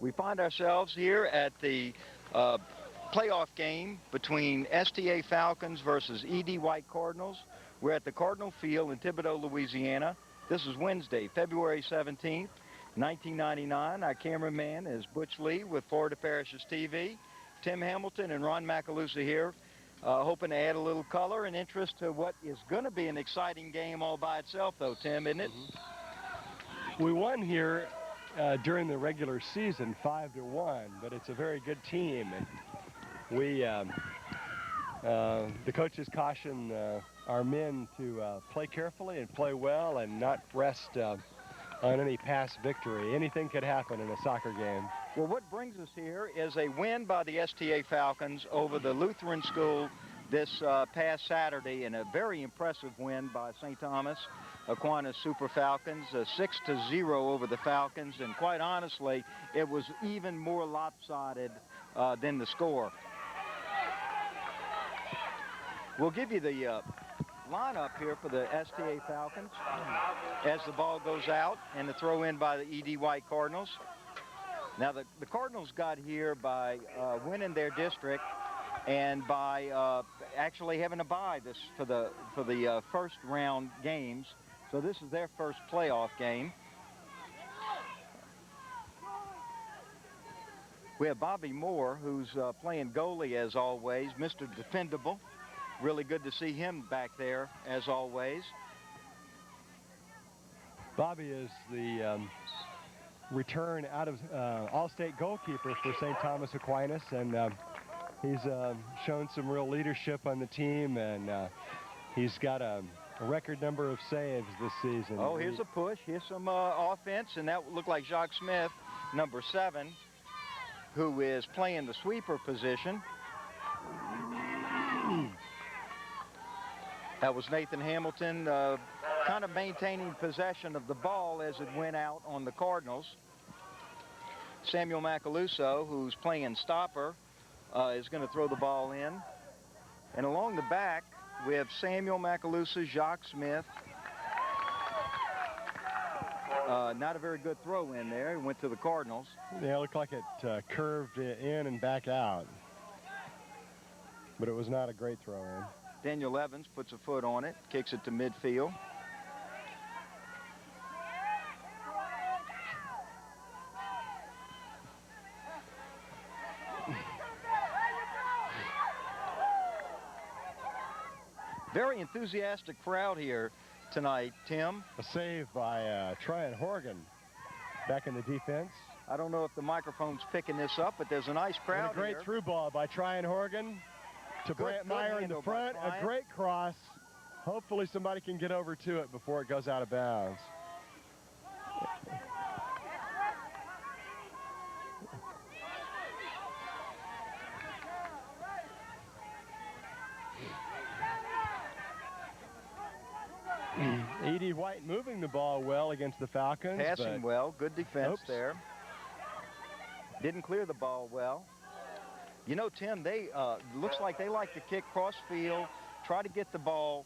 We find ourselves here at the playoff game between STA Falcons versus ED White Cardinals. We're at the Cardinal Field in Thibodaux, Louisiana. This is Wednesday, February 17th, 1999. Our cameraman is Butch Lee with Florida Parishes TV. Tim Hamilton and Ron Macalusa here, hoping to add a little color and interest to what is going to be an exciting game all by itself, though, Tim, isn't it? We won here during the regular season 5-1, but it's a very good team, and we the coaches caution our men to play carefully and play well and not rest on any past victory. Anything could happen in a soccer game. Well, what brings us here is a win by the STA Falcons over the Lutheran School this past Saturday, and a very impressive win by St. Thomas Aquinas Super Falcons, 6-0 over the Falcons, and quite honestly, it was even more lopsided than the score. We'll give you the lineup here for the STA Falcons as the ball goes out and the throw in by the ED White Cardinals. Now the Cardinals got here by winning their district and by actually having a bye for the first round games. So this is their first playoff game. We have Bobby Moore, who's playing goalie as always, Mr. Dependable. Really good to see him back there as always. Bobby is the return out of All-State goalkeeper for St. Thomas Aquinas, and he's shown some real leadership on the team, and he's got a record number of saves this season. Oh, here's a push. Here's some offense, and that looked like Jacques Smith, number 7, who is playing the sweeper position. That was Nathan Hamilton kind of maintaining possession of the ball as it went out on the Cardinals. Samuel Macaluso, who's playing stopper, is going to throw the ball in. And along the back, we have Samuel Macalusa, Jacques Smith. Not a very good throw in there. It went to the Cardinals. Yeah, it looked like it curved in and back out. But it was not a great throw in. Daniel Evans puts a foot on it, kicks it to midfield. Very enthusiastic crowd here tonight, Tim. A save by Tryon Horgan back in the defense. I don't know if the microphone's picking this up, but there's a nice crowd and a great here. Through ball by Tryon Horgan to Brant Meyer in the front. A great cross. Hopefully somebody can get over to it before it goes out of bounds. ED White moving the ball well against the Falcons. Passing well, good defense there. Didn't clear the ball well. You know, Tim, they looks like they like to kick cross field, try to get the ball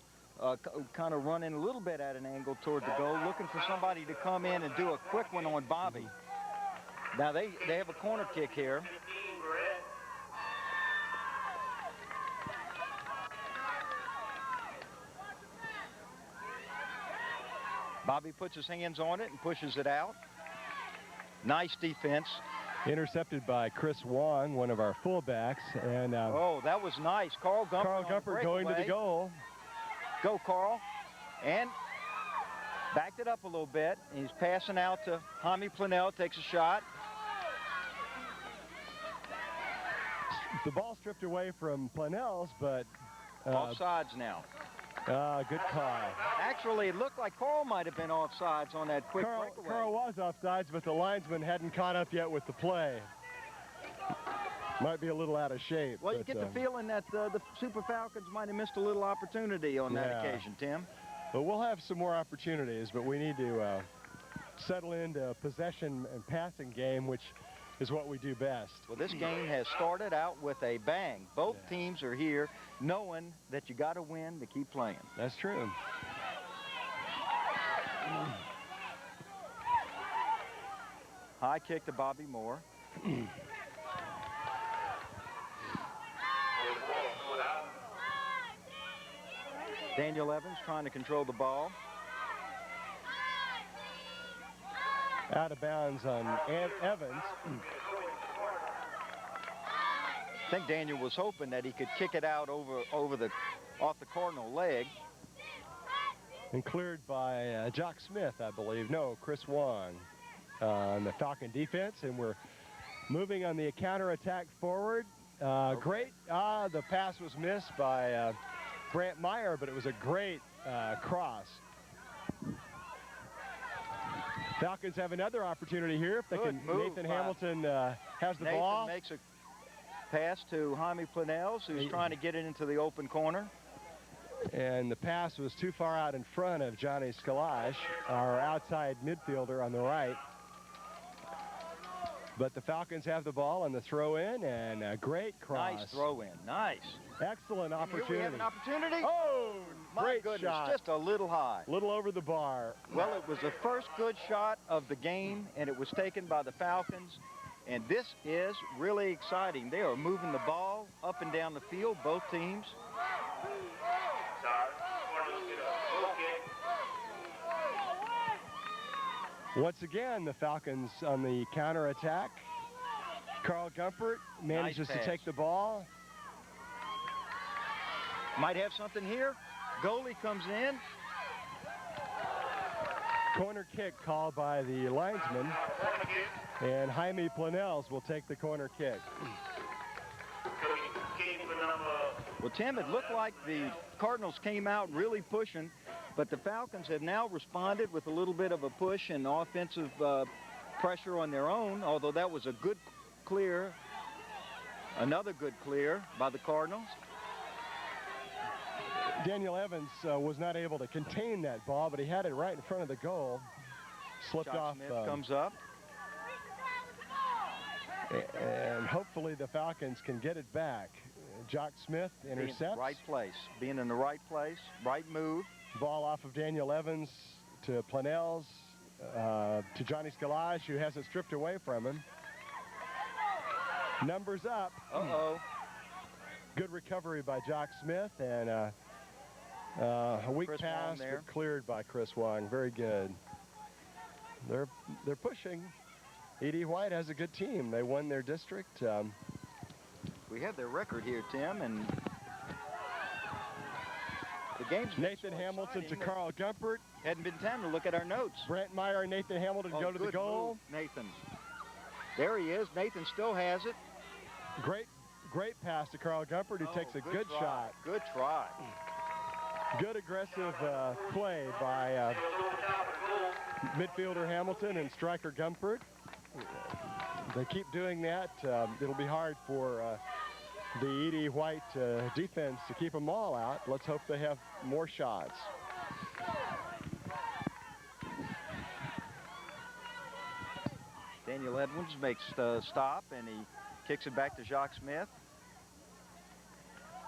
kind of running a little bit at an angle toward the goal, looking for somebody to come in and do a quick one on Bobby. Now they have a corner kick here. Bobby puts his hands on it and pushes it out. Nice defense. Intercepted by Chris Wong, one of our fullbacks. And oh, that was nice. Carl Gumper going to the goal. Go, Carl. And backed it up a little bit. And he's passing out to Jaime Planell, takes a shot. The ball stripped away from Planell's, but... offsides now. Good call. Actually, it looked like Carl might have been offsides on that quick breakaway. Carl was offsides, but the linesman hadn't caught up yet with the play. Might be a little out of shape. Well, you get the feeling that the Super Falcons might have missed a little opportunity on that occasion, Tim. But we'll have some more opportunities, but we need to settle into a possession and passing game, which is what we do best. Well, this game has started out with a bang. Both teams are here knowing that you got to win to keep playing. That's true. High kick to Bobby Moore. Daniel Evans trying to control the ball. Out of bounds on Evans. I think Daniel was hoping that he could kick it out off the Cardinal leg. And cleared by Jock Smith, I believe. No, Chris Wong on the Falcon defense. And we're moving on the counterattack forward. Okay. Great. The pass was missed by Brant Meyer, but it was a great cross. Falcons have another opportunity here. If they Good can, move Nathan by Hamilton has the Nathan ball. makes a pass to Jaime Planels, who's trying to get it into the open corner. And the pass was too far out in front of Johnny Scalage, our outside midfielder on the right. But the Falcons have the ball on the throw in, and a great cross. Nice throw in, nice. Excellent And opportunity. here we have an opportunity. Oh, My great goodness, shot. just a little high. Little over the bar. Well, it was the first good shot of the game, and it was taken by the Falcons. And this is really exciting. They are moving the ball up and down the field, both teams. Once again, the Falcons on the counterattack. Carl Gumpert manages Nice to pass. take the ball. Might have something here. Goalie comes in. Corner kick called by the linesman. And Jaime Planels will take the corner kick. Well, Tim, it looked like the Cardinals came out really pushing, but the Falcons have now responded with a little bit of a push and offensive pressure on their own, although that was a good clear, another good clear by the Cardinals. Daniel Evans was not able to contain that ball, but he had it right in front of the goal. Slipped Jock off. Smith comes up. And hopefully the Falcons can get it back. Jock Smith intercepts. Being in the right place, being in the right place, right move. Ball off of Daniel Evans to Planels, to Johnny Scalage, who has it stripped away from him. Numbers up. Uh-oh. Good recovery by Jock Smith, and a weak Chris pass, Wong there. but cleared by Chris Wong. Very good. They're pushing. E.D. White has a good team. They won their district. We have their record here, Tim, and the game's been Nathan so Hamilton to exciting, Carl Gumpert. hadn't been time to look at our notes. Brent Meyer and Nathan Hamilton Oh, go to the good goal. move, Nathan. There he is. Nathan still has it. Great pass to Carl Gumpert, who takes a good try. shot. Good try. Good aggressive play by midfielder Hamilton and striker Gumpert. They keep doing that. It'll be hard for the E.D. White defense to keep them all out. Let's hope they have more shots. Daniel Edwards makes the stop, and he kicks it back to Jock Smith.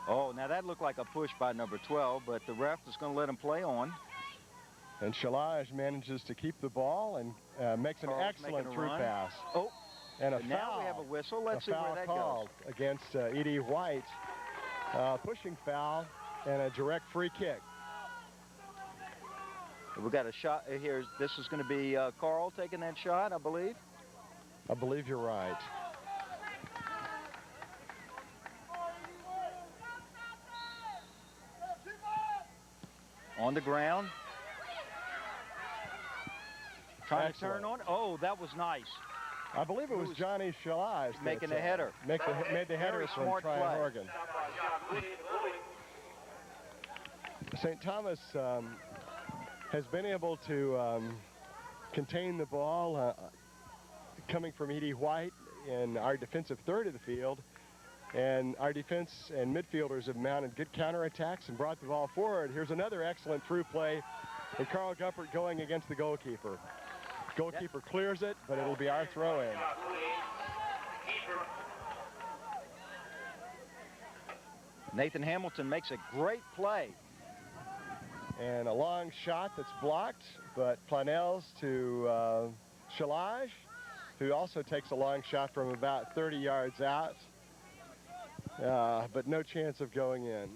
Oh, now that looked like a push by number 12, but the ref is going to let him play on. And Scalage manages to keep the ball and makes an Carl's excellent making a through run. pass. Oh, And a and foul. now we have a whistle. Let's see foul where that called goes. against E.D. White. Pushing foul and a direct free kick. We've got a shot here. This is going to be Carl taking that shot, I believe. I believe you're right. On the ground. Trying to turn Excellent. on. Oh, that was nice. I believe it was Who's Johnny Scalage making that, a header. made the header Very from smart Tryon play. Horgan. St. Thomas has been able to contain the ball coming from E.D. White in our defensive third of the field. And our defense and midfielders have mounted good counterattacks and brought the ball forward. Here's another excellent through play. And Carl Gumpert going against the goalkeeper. Goalkeeper clears it, but it'll be our throw-in. Nathan Hamilton makes a great play. And a long shot that's blocked, but Planels to Scalage. who also takes a long shot from about 30 yards out, but no chance of going in.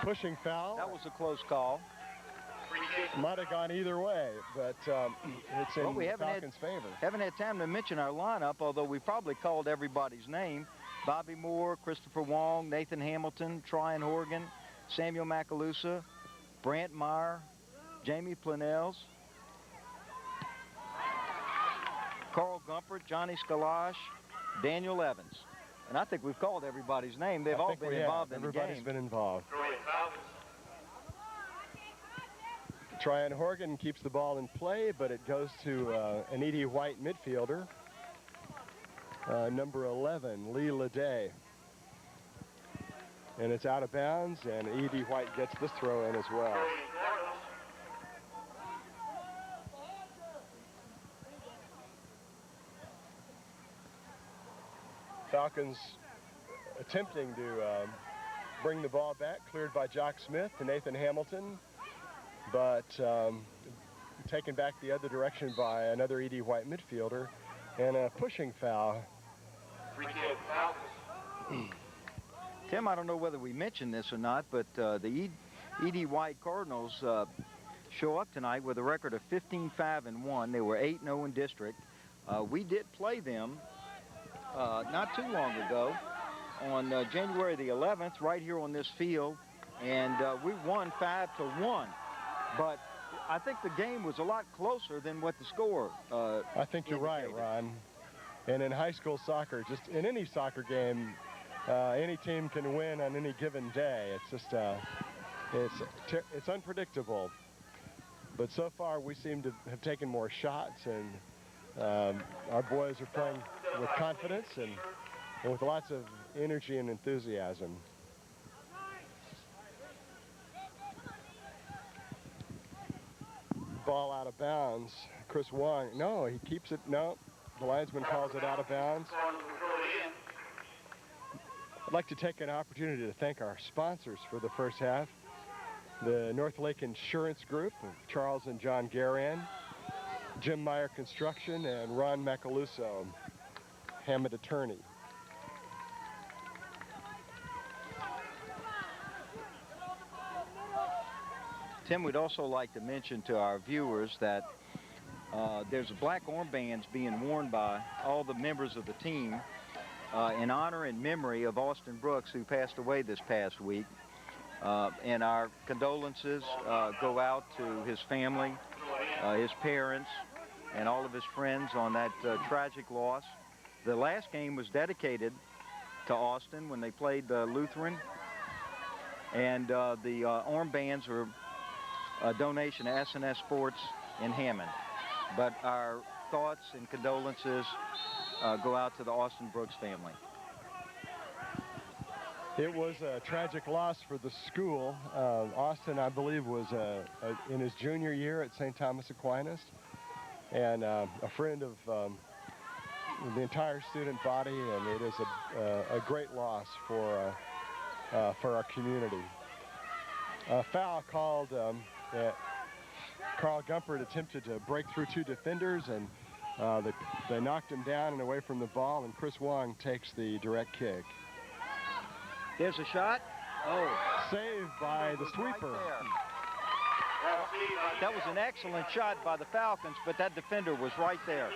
Pushing foul. That was a close call. Might have gone either way, but it's in Falcons' favor. Haven't had time to mention our lineup, although we probably called everybody's name. Bobby Moore, Christopher Wong, Nathan Hamilton, Tryon Horgan, Samuel Macalusa, Brant Meyer, Jamie Planels, Carl Gumpert, Johnny Skalash, Daniel Evans. And I think we've called everybody's name. They've all been involved in the game. Everybody's been involved. Tryon Horgan keeps the ball in play, but it goes to an E.D. White midfielder, number 11, Lee Leday. And it's out of bounds, and E.D. White gets this throw in as well. Falcons attempting to bring the ball back, cleared by Jock Smith to Nathan Hamilton, but taken back the other direction by another E.D. White midfielder, and a pushing foul. Tim, I don't know whether we mentioned this or not, but the E.D. White Cardinals show up tonight with a record of 15-5-1. They were 8-0 in district. We did play them not too long ago on January the 11th right here on this field, and we won 5-1. But I think the game was a lot closer than what the score I think you're right, Ron. And in high school soccer, just in any soccer game, any team can win on any given day. It's just it's unpredictable. But so far, we seem to have taken more shots, and our boys are playing with confidence and with lots of energy and enthusiasm. Ball out of bounds. Chris Wong, no, he keeps it, no. The linesman calls it out of bounds. I'd like to take an opportunity to thank our sponsors for the first half. The North Lake Insurance Group of Charles and John Garan, Jim Meyer Construction, and Ron Macaluso, Hammond Attorney. Tim, we'd also like to mention to our viewers that there's black armbands being worn by all the members of the team in honor and memory of Austin Brooks, who passed away this past week. And our condolences go out to his family, his parents, and all of his friends on that tragic loss. The last game was dedicated to Austin when they played Lutheran, and the armbands were a donation to S&S Sports in Hammond. But our thoughts and condolences go out to the Austin Brooks family. It was a tragic loss for the school. Austin, I believe, was in his junior year at St. Thomas Aquinas, and a friend of the entire student body, and it is a great loss for our community. A foul called. Carl Gumpert attempted to break through two defenders, and they knocked him down and away from the ball, and Chris Wong takes the direct kick. There's a shot. Oh. Saved by the sweeper. Right, that was an excellent shot by the Falcons, but that defender was right there.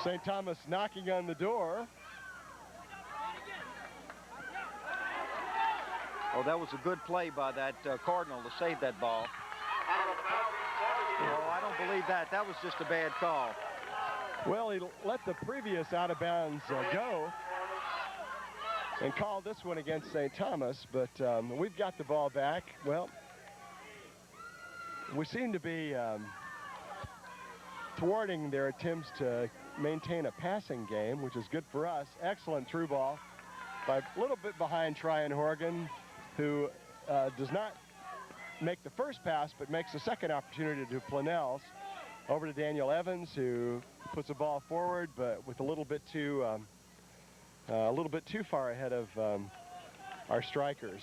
St. Thomas knocking on the door. Oh, that was a good play by that Cardinal to save that ball. Oh, I don't believe that. That was just a bad call. Well, he let the previous out of bounds go and called this one against St. Thomas, but we've got the ball back. Well, we seem to be thwarting their attempts to maintain a passing game, which is good for us. Excellent through ball by a little bit behind Tryon Horgan, who does not make the first pass, but makes the second opportunity to Planels. Over to Daniel Evans, who puts the ball forward, but with a little bit too far ahead of our strikers.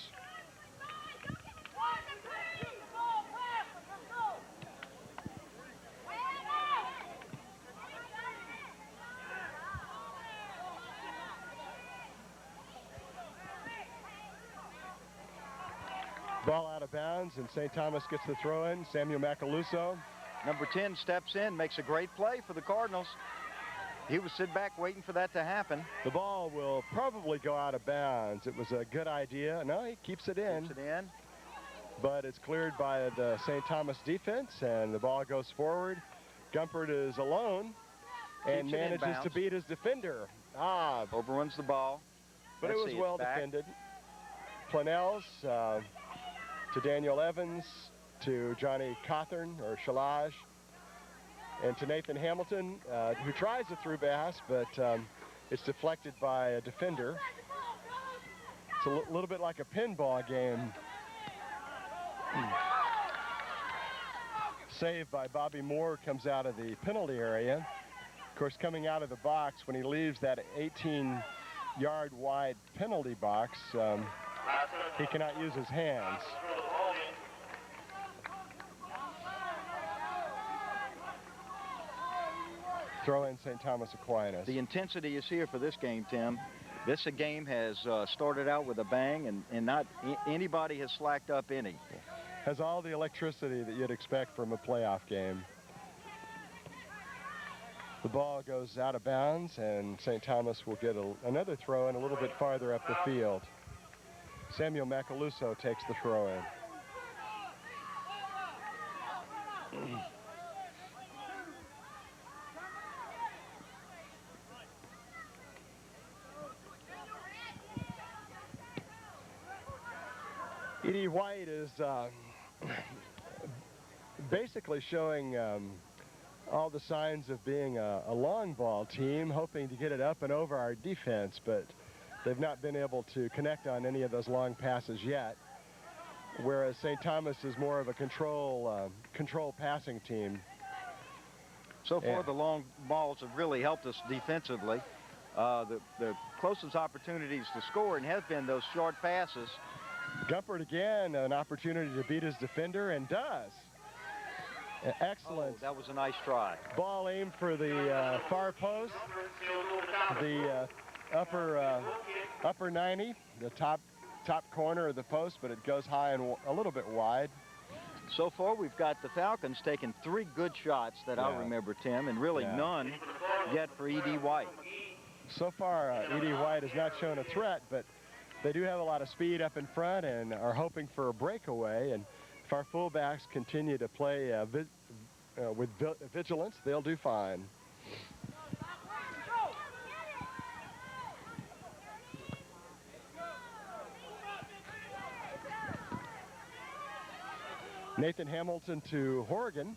Ball out of bounds, and St. Thomas gets the throw in. Samuel Macaluso. Number 10 steps in, makes a great play for the Cardinals. He was sitting back waiting for that to happen. The ball will probably go out of bounds. It was a good idea. No, he keeps it in. Keeps it in. But it's cleared by the St. Thomas defense, and the ball goes forward. Gumpert is alone and manages to beat his defender. Overruns the ball. But it was well defended. Planels to Daniel Evans, to Johnny Cawthorn, or Shalaj, and to Nathan Hamilton, who tries a through pass, but it's deflected by a defender. It's a little bit like a pinball game. Save by Bobby Moore comes out of the penalty area. Of course, coming out of the box, when he leaves that 18-yard wide penalty box, he cannot use his hands. Throw in St. Thomas Aquinas. The intensity is here for this game, Tim. This game has started out with a bang, and not anybody has slacked up any. Has all the electricity that you'd expect from a playoff game. The ball goes out of bounds, and St. Thomas will get another throw in a little bit farther up the field. Samuel Macaluso takes the throw in. E.D. White is basically showing all the signs of being a long ball team, hoping to get it up and over our defense, but they've not been able to connect on any of those long passes yet, whereas St. Thomas is more of a control passing team. So far, the long balls have really helped us defensively. The closest opportunities to score have been those short passes. Gumpert again, an opportunity to beat his defender, and does. Excellent. Oh, that was a nice try. Ball aimed for the far post, the upper 90, the top corner of the post, but it goes high and a little bit wide. So far, we've got the Falcons taking 3 good shots that I remember, Tim, and really none yet for E.D. White. So far, E.D. White has not shown a threat, but they do have a lot of speed up in front and are hoping for a breakaway. And if our fullbacks continue to play with vigilance, they'll do fine. Nathan Hamilton to Horgan,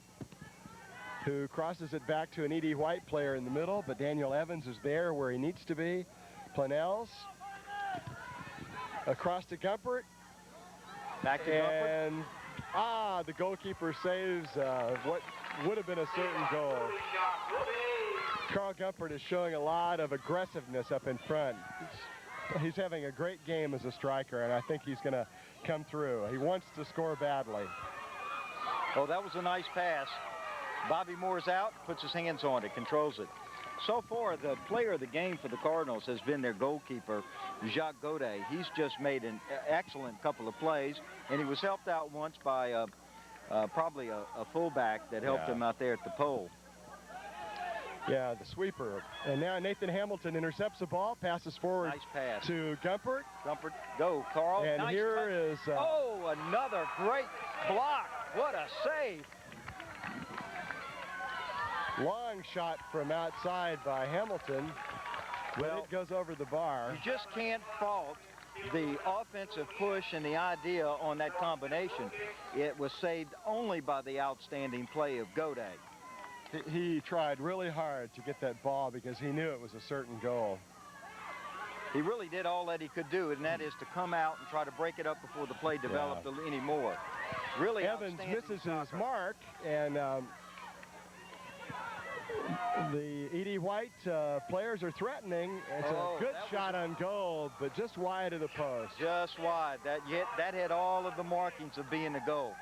who crosses it back to an E.D. White player in the middle, but Daniel Evans is there where he needs to be. Planels across to Gumpert. Back to Gumpert. And the goalkeeper saves what would have been a certain goal. Carl Gumpert is showing a lot of aggressiveness up in front. He's having a great game as a striker, and I think he's going to come through. He wants to score badly. Oh, that was a nice pass. Bobby Moore's out, puts his hands on it, controls it. So far, the player of the game for the Cardinals has been their goalkeeper, Jacques Godet. He's just made an excellent couple of plays, and he was helped out once by probably a fullback that helped him out there at the pole. Yeah, the sweeper. And now Nathan Hamilton intercepts the ball, passes forward to Gumpert. Gumpert, go, Carl. And nice here is... another great block. What a save. Long shot from outside by Hamilton. Well, it goes over the bar. You just can't fault the offensive push and the idea on that combination. It was saved only by the outstanding play of Godet. He tried really hard to get that ball because he knew it was a certain goal. He really did all that he could do, and that is to come out and try to break it up before the play developed any more. Really Evans misses his mark, and the E.D. White players are threatening. It's a good shot on goal, but just wide of the post. Just wide. That had all of the markings of being a goal.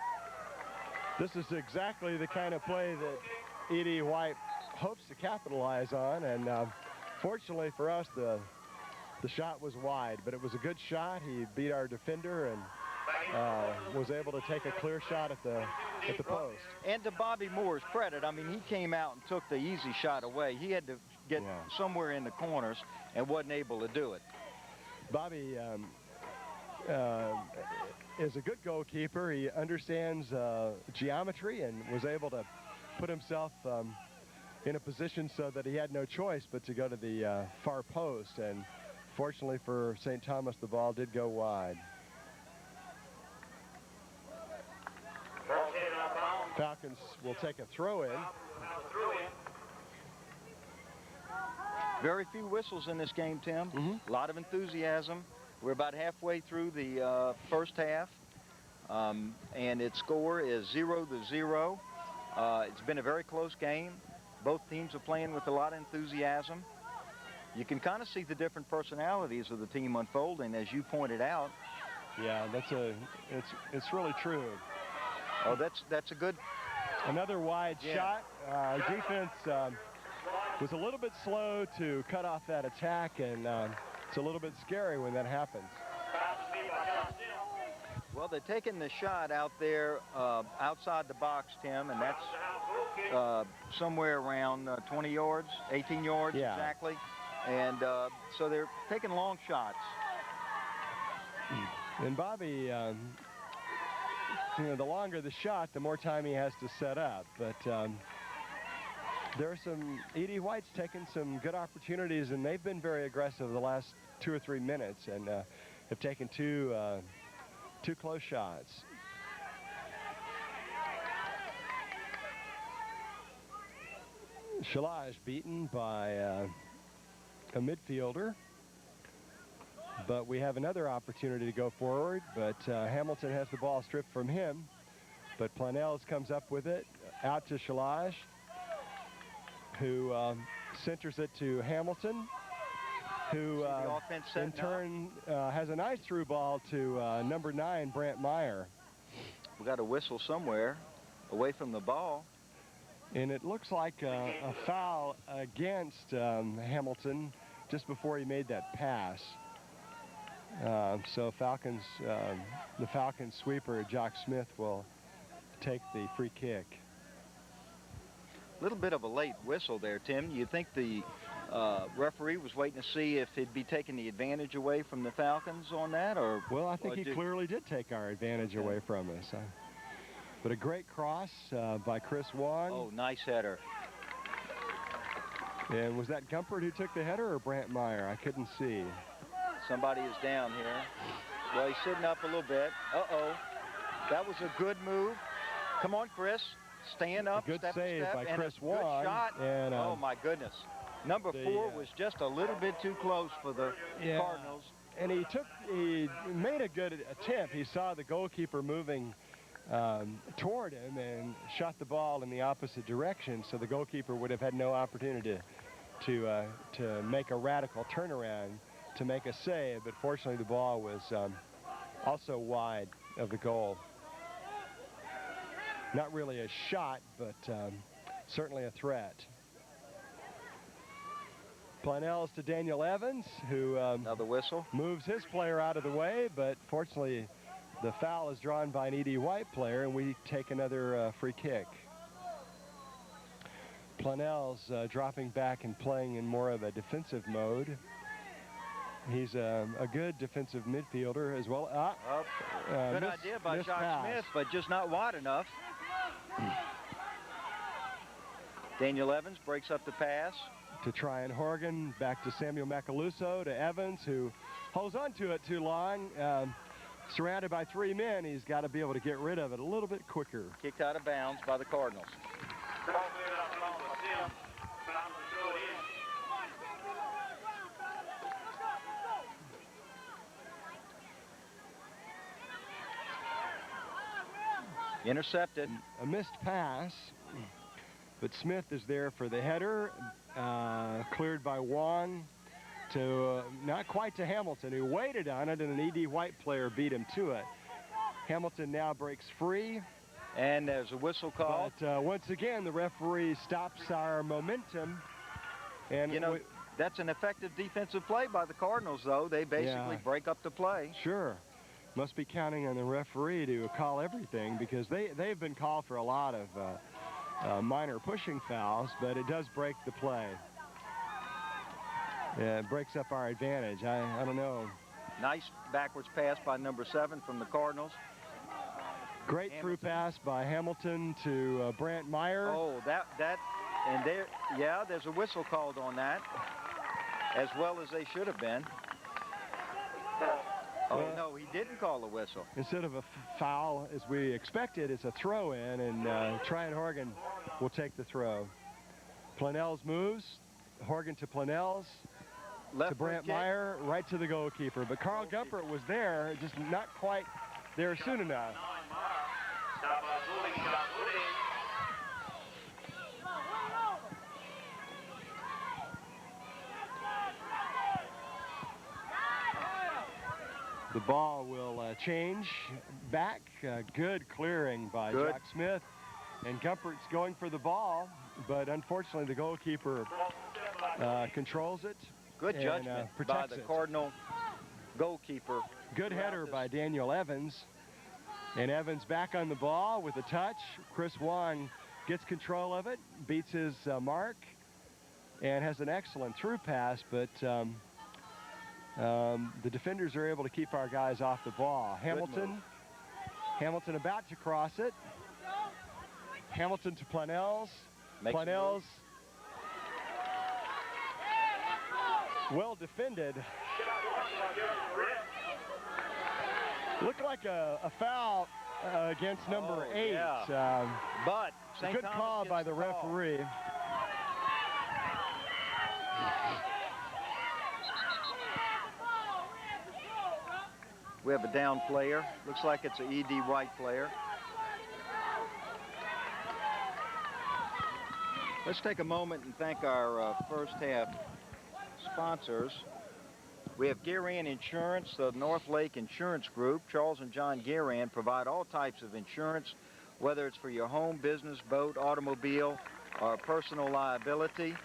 This is exactly the kind of play that E.D. White hopes to capitalize on, and fortunately for us, the shot was wide, but it was a good shot. He beat our defender and was able to take a clear shot at the post. And to Bobby Moore's credit, I mean, he came out and took the easy shot away. He had to get somewhere in the corners and wasn't able to do it. Bobby is a good goalkeeper. He understands geometry and was able to put himself in a position so that he had no choice but to go to the far post. And fortunately for St. Thomas, the ball did go wide. Falcons will take a throw-in. Very few whistles in this game, Tim. A lot of enthusiasm. We're about halfway through the first half, and its score is 0-0. It's been a very close game. Both teams are playing with a lot of enthusiasm. You can kind of see the different personalities of the team unfolding, as you pointed out. Yeah, it's really true. Oh, that's a good. Another wide shot. Defense was a little bit slow to cut off that attack, and it's a little bit scary when that happens. Well, they're taking the shot out there outside the box, Tim, and that's somewhere around 20 yards, 18 yards exactly. And so they're taking long shots. And Bobby, you know, the longer the shot, the more time he has to set up. But there are some E.D. White's taking some good opportunities, and they've been very aggressive the last 2 or 3 minutes, and have taken two close shots. Shalaj beaten by a midfielder. But we have another opportunity to go forward, but Hamilton has the ball stripped from him. But Planels comes up with it, out to Shalaj, who centers it to Hamilton, who in turn has a nice through ball to number 9, Brant Meyer. We got a whistle somewhere away from the ball. And it looks like a foul against Hamilton just before he made that pass. So Falcons, the Falcons sweeper, Jock Smith, will take the free kick. A little bit of a late whistle there, Tim. You think the referee was waiting to see if he'd be taking the advantage away from the Falcons on that? Or well, I think he clearly did take our advantage away from us. But a great cross by Chris Wong. Oh, nice header. And was that Gumpert who took the header or Brant Meyer? I couldn't see. Somebody is down here. Well, he's sitting up a little bit. Uh-oh. That was a good move. Come on, Chris. Stand up. A good save by Chris Wong. Good shot. And, oh, my goodness. Number 4 was just a little bit too close for the Cardinals. And he made a good attempt. He saw the goalkeeper moving toward him and shot the ball in the opposite direction, so the goalkeeper would have had no opportunity to make a radical turnaround to make a save, but fortunately the ball was also wide of the goal. Not really a shot, but certainly a threat. Planels to Daniel Evans, who another whistle moves his player out of the way, but fortunately the foul is drawn by an E.D. White player, and we take another free kick. Planels dropping back and playing in more of a defensive mode. He's a good defensive midfielder as well. Good idea by Jock Smith, but just not wide enough. Daniel Evans breaks up the pass. To Tryon Horgan, back to Samuel Macaluso, to Evans, who holds on to it too long. Surrounded by 3 men, he's got to be able to get rid of it a little bit quicker. Kicked out of bounds by the Cardinals. Intercepted. A missed pass, but Smith is there for the header, cleared by Wong to not quite to Hamilton, who waited on it, and an E.D. White player beat him to it. Hamilton now breaks free. And there's a whistle call. But once again, the referee stops our momentum. And you know, that's an effective defensive play by the Cardinals, though. They basically break up the play. Sure. Must be counting on the referee to call everything, because they've been called for a lot of minor pushing fouls, but it does break the play. Yeah, it breaks up our advantage. I don't know. Nice backwards pass by number 7 from the Cardinals. Great through pass by Hamilton to Brant Meyer. Oh, and there's a whistle called on that, as well as they should have been. Oh, no, he didn't call a whistle. Instead of a foul, as we expected, it's a throw-in, and Tryon Horgan will take the throw. Planell's moves, Horgan to Planell's, to Brant Meyer, right to the goalkeeper. But Carl Gumpert was there, just not quite there soon enough. The ball will change back. Good clearing by Jack Smith. And Gumpert's going for the ball, but unfortunately the goalkeeper controls it. Good judgment by the Cardinal goalkeeper. Good header by Daniel Evans. And Evans back on the ball with a touch. Chris Wong gets control of it, beats his mark, and has an excellent through pass, but the defenders are able to keep our guys off the ball. Hamilton about to cross it. Hamilton to Planell's. Planell's well defended. Looked like a foul against number 8. Yeah. But a good call by the referee. We have a down player. Looks like it's an E.D. White player. Let's take a moment and thank our first half sponsors. We have Guerin Insurance, the North Lake Insurance Group. Charles and John Guerin provide all types of insurance, whether it's for your home, business, boat, automobile, or personal liability.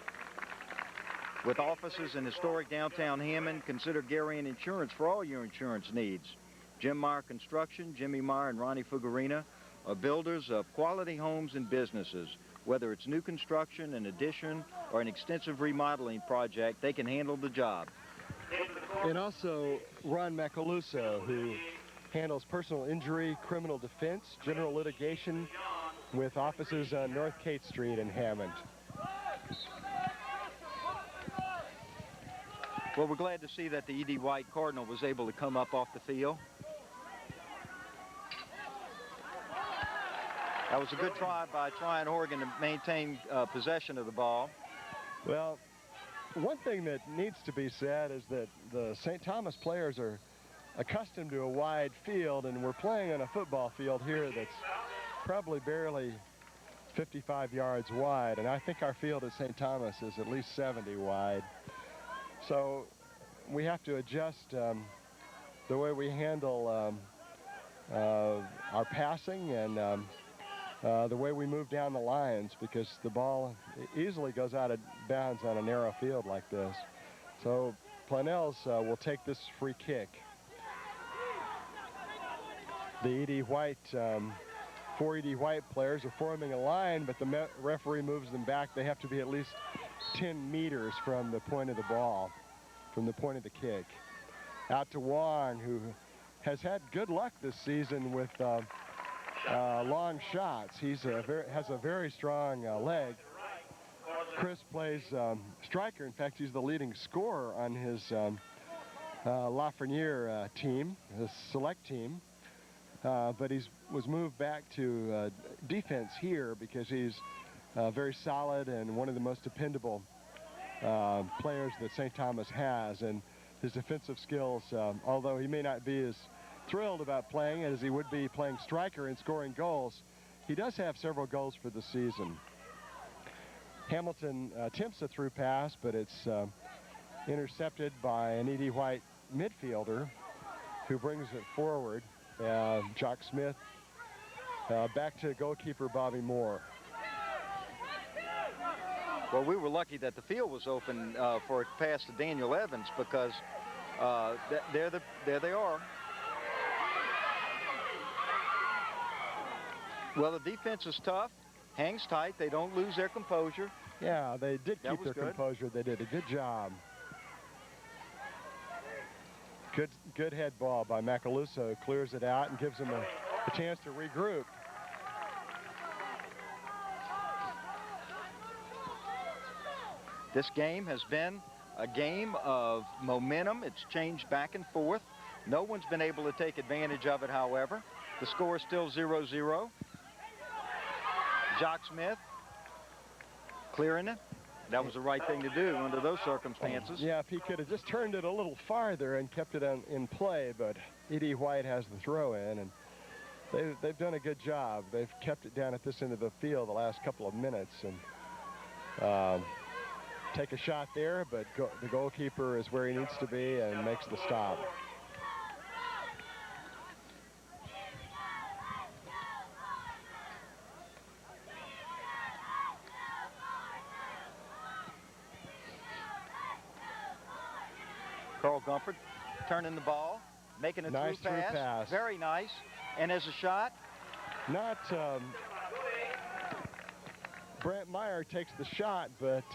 With offices in historic downtown Hammond, consider Guerin Insurance for all your insurance needs. Jim Meyer Construction, Jimmy Meyer and Ronnie Fugarina are builders of quality homes and businesses. Whether it's new construction, an addition, or an extensive remodeling project, they can handle the job. And also Ron Macaluso, who handles personal injury, criminal defense, general litigation with offices on North Kate Street in Hammond. Well, we're glad to see that the E.D. White Cardinal was able to come up off the field. That was a good try by Tryon Horgan to maintain possession of the ball. Well, one thing that needs to be said is that the St. Thomas players are accustomed to a wide field, and we're playing on a football field here that's probably barely 55 yards wide, and I think our field at St. Thomas is at least 70 wide. So we have to adjust the way we handle our passing and the way we move down the lines, because the ball easily goes out of bounds on a narrow field like this. So Planell's will take this free kick. The E.D. White, 4 E.D. White players are forming a line, but the referee moves them back. They have to be at least 10 meters from the point of the ball, from the point of the kick. Out to Wong, who has had good luck this season with long shots. He has a very strong leg. Chris plays striker. In fact, he's the leading scorer on his Lafreniere team, his select team. But he was moved back to defense here because he's very solid and one of the most dependable players that St. Thomas has. And his defensive skills, although he may not be as thrilled about playing as he would be playing striker and scoring goals, he does have several goals for the season. Hamilton attempts a through pass, but it's intercepted by an E.D. White midfielder who brings it forward. Jock Smith back to goalkeeper Bobby Moore. Well, we were lucky that the field was open for a pass to Daniel Evans, because there they are. Well, the defense is tough, hangs tight. They don't lose their composure. Yeah, they did keep their good. composure. They did a good job. Good head ball by Macaluso. Clears it out and gives them a chance to regroup. This game has been a game of momentum. It's changed back and forth. No one's been able to take advantage of it, however. The score is still 0-0. Jock Smith clearing it. That was the right thing to do under those circumstances. Yeah, if he could have just turned it a little farther and kept it in play, but E.D. White has the throw in, and they've done a good job. They've kept it down at this end of the field the last couple of minutes, and take a shot there, but the goalkeeper is where he needs to be and makes the stop. Carl Gumpert turning the ball, making a nice through pass. Very nice. And as a shot? Not Brant Meyer takes the shot, but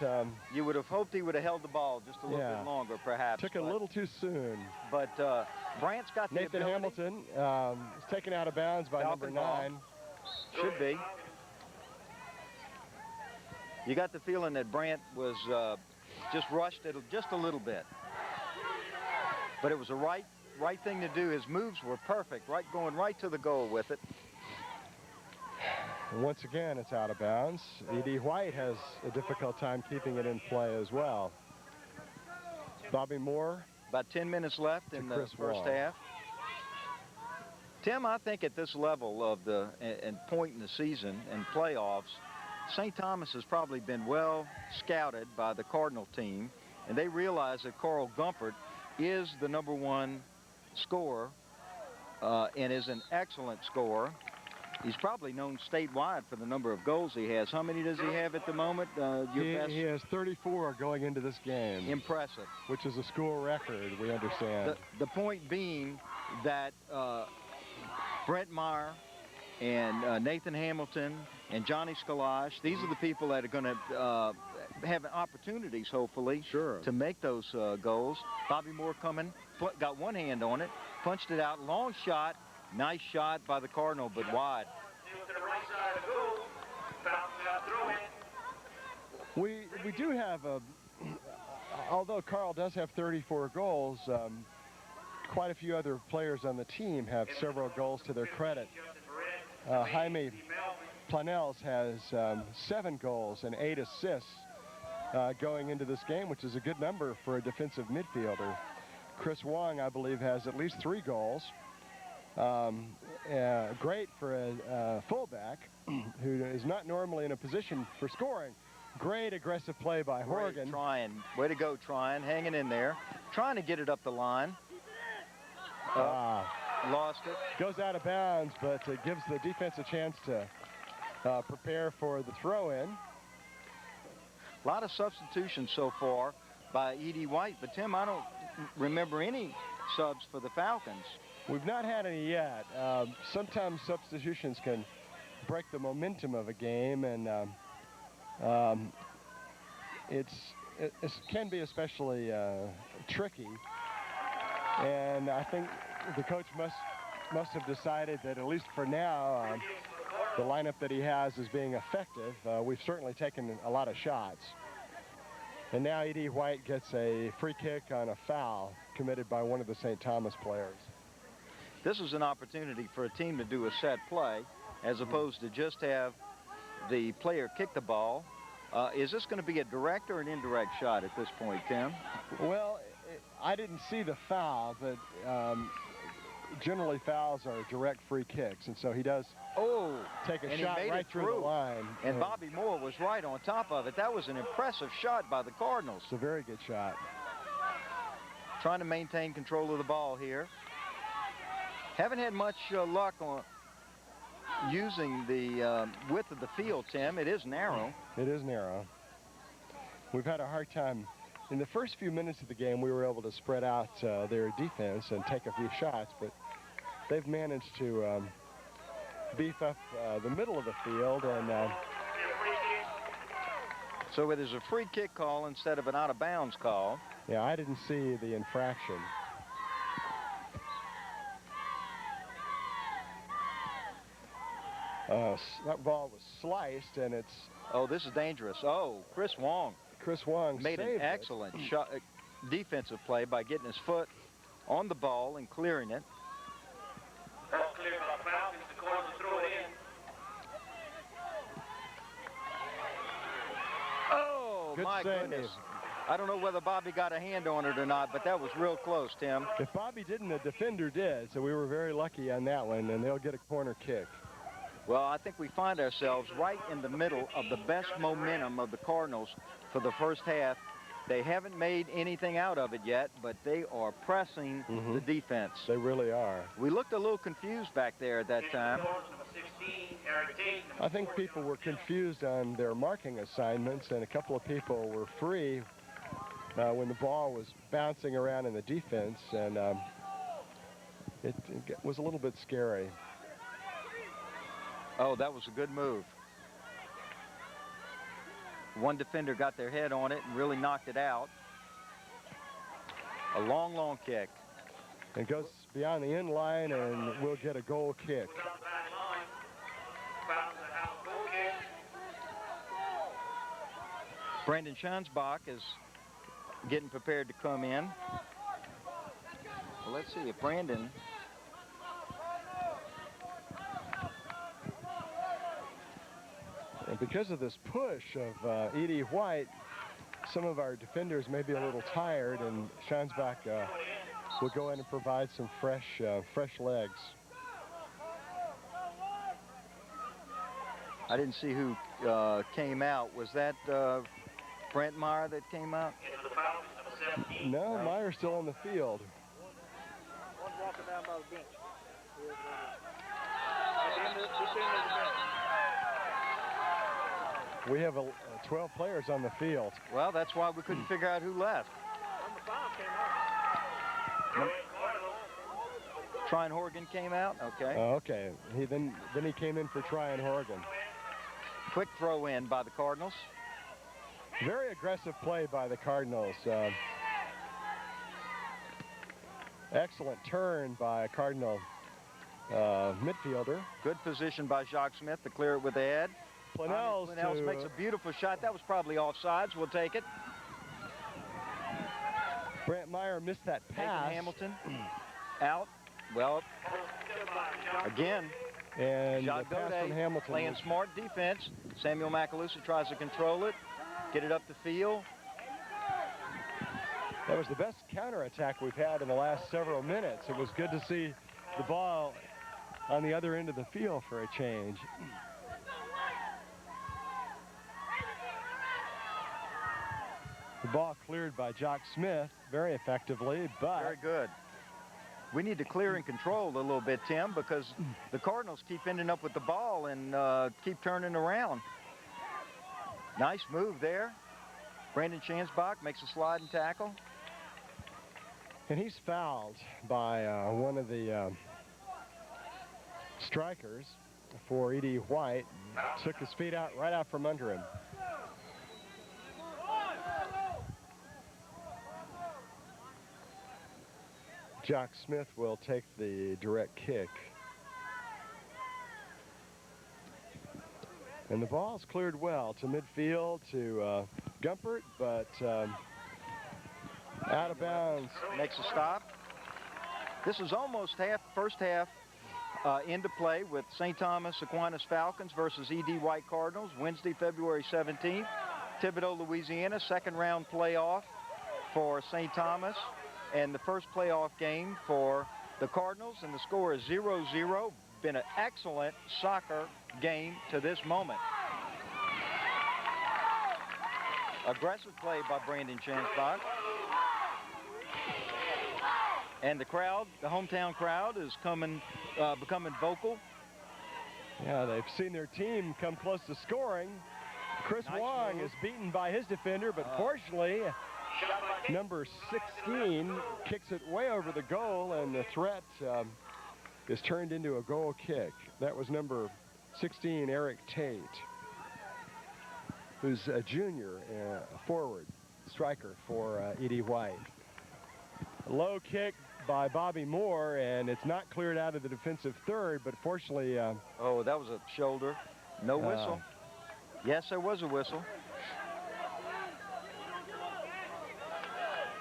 you would have hoped he would have held the ball just a little bit longer, perhaps. Took it a little too soon. But Brant's got the Nathan ability. Hamilton is taken out of bounds by Falcon number 9. ball. Should be. You got the feeling that Brant was just rushed it just a little bit. But it was the right thing to do. His moves were perfect, going right to the goal with it. And once again, it's out of bounds. E.D. White has a difficult time keeping it in play as well. Bobby Moore. About 10 minutes left in the first half. Tim, I think at this level of and point in the season and playoffs, St. Thomas has probably been well scouted by the Cardinal team, and they realize that Carl Gumpert is the #1 scorer and is an excellent scorer. He's probably known statewide for the number of goals he has. How many does he have at the moment? He has 34 going into this game. Impressive. Which is a school record, we understand. The point being that Brent Meyer and Nathan Hamilton and Johnny Skalash, these are the people that are going to have opportunities, hopefully, to make those goals. Bobby Moore coming, got one hand on it, punched it out, long shot. Nice shot by the Cardinal, but wide. We do have although Carl does have 34 goals, quite a few other players on the team have several goals to their credit. Jaime Planels has 7 goals and 8 assists going into this game, which is a good number for a defensive midfielder. Chris Wong, I believe, has at least 3 goals. Great for a fullback who is not normally in a position for scoring. Great aggressive play by Horgan. Way to go, Tryon, hanging in there, trying to get it up the line. Lost it. Goes out of bounds, but it gives the defense a chance to prepare for the throw-in. A lot of substitutions so far by E.D. White, but Tim, I don't remember any subs for the Falcons. We've not had any yet. Sometimes substitutions can break the momentum of a game, and it can be especially tricky. And I think the coach must have decided that, at least for now, the lineup that he has is being effective. We've certainly taken a lot of shots. And now E.D. White gets a free kick on a foul committed by one of the St. Thomas players. This is an opportunity for a team to do a set play as opposed to just have the player kick the ball. Is this going to be a direct or an indirect shot at this point, Tim? Well, I didn't see the foul, but generally fouls are direct free kicks, and so he does take a shot right through the line. And Bobby Moore was right on top of it. That was an impressive shot by the Cardinals. It's a very good shot. Trying to maintain control of the ball here. Haven't had much luck on using the width of the field, Tim. It is narrow. It is narrow. We've had a hard time. In the first few minutes of the game, we were able to spread out their defense and take a few shots, but they've managed to beef up the middle of the field. And so it is a free kick call instead of an out-of-bounds call. Yeah, I didn't see the infraction. That ball was sliced, and it's... Oh, this is dangerous. Oh, Chris Wong. Chris Wong made an excellent shot, defensive play by getting his foot on the ball and clearing it. Oh, my goodness. I don't know whether Bobby got a hand on it or not, but that was real close, Tim. If Bobby didn't, the defender did, so we were very lucky on that one, and they'll get a corner kick. Well, I think we find ourselves right in the middle of the best momentum of the Cardinals for the first half. They haven't made anything out of it yet, but they are pressing the defense. They really are. We looked a little confused back there at that time. I think people were confused on their marking assignments, and a couple of people were free when the ball was bouncing around in the defense, and it was a little bit scary. Oh, that was a good move. One defender got their head on it and really knocked it out. A long, long kick. It goes beyond the end line, and we'll get a goal kick. Brandon Schansbach is getting prepared to come in. Well, let's see if Brandon... And because of this push of E.D. White, some of our defenders may be a little tired, and Schansbach will go in and provide some fresh legs. I didn't see who came out. Was that Brent Meyer that came out? No, Meyer's still on the field. One's walking down by the bench. We have 12 players on the field. Well, that's why we couldn't figure out who left. Number 5 came out. Tryon Horgan came out. Okay. Okay. Then he came in for Tryon Horgan. Quick throw in by the Cardinals. Very aggressive play by the Cardinals. Excellent turn by a Cardinal midfielder. Good position by Jacques Smith to clear it with the head. Planels makes a beautiful shot. That was probably offsides. We'll take it. Brent Meyer missed that pass. Nathan Hamilton out. Well, again, and Jacques the pass from Hamilton playing smart defense. Samuel Macalusa tries to control it, get it up the field. That was the best counterattack we've had in the last several minutes. It was good to see the ball on the other end of the field for a change. The ball cleared by Jock Smith very effectively, but... Very good. We need to clear and control a little bit, Tim, because the Cardinals keep ending up with the ball and keep turning around. Nice move there. Brandon Schansbach makes a sliding tackle. And he's fouled by one of the strikers for E.D. White. Took his feet out right out from under him. Jock Smith will take the direct kick. And the ball's cleared well to midfield to Gumpert, but out of bounds. Makes a stop. This is almost first half into play with St. Thomas Aquinas Falcons versus E.D. White Cardinals, Wednesday, February 17th. Thibodaux, Louisiana, second round playoff for St. Thomas, and the first playoff game for the Cardinals, and the score is 0-0. Been an excellent soccer game to this moment. Aggressive play by Brandon Chansbach. And the crowd, the hometown crowd, is becoming vocal. Yeah, they've seen their team come close to scoring. Chris Nice Wong move. is beaten by his defender, but fortunately, number 16 kicks it way over the goal, and the threat is turned into a goal kick. That was number 16, Eric Tate, who's a junior, a forward striker for E.D. White. A low kick by Bobby Moore, and it's not cleared out of the defensive third, but fortunately... oh, that was a shoulder. No whistle. Yes, there was a whistle.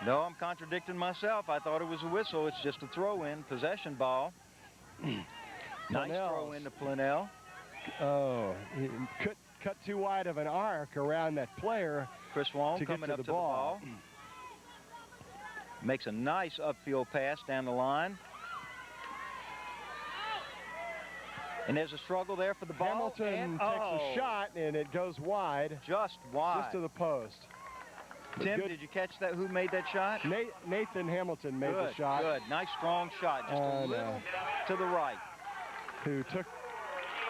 No, I'm contradicting myself. I thought it was a whistle. It's just a throw-in, possession ball. Nice throw-in to Plenell. Oh, he cut too wide of an arc around that player. Chris Wong to coming get to up the to the ball. Makes a nice upfield pass down the line. And there's a struggle there for the ball. Hamilton takes a shot, and it goes wide. Just wide. Just to the post. Tim, did you catch that? Who made that shot? Nathan Hamilton made the shot. Good. Nice, strong shot. Just a little to the right. Who took...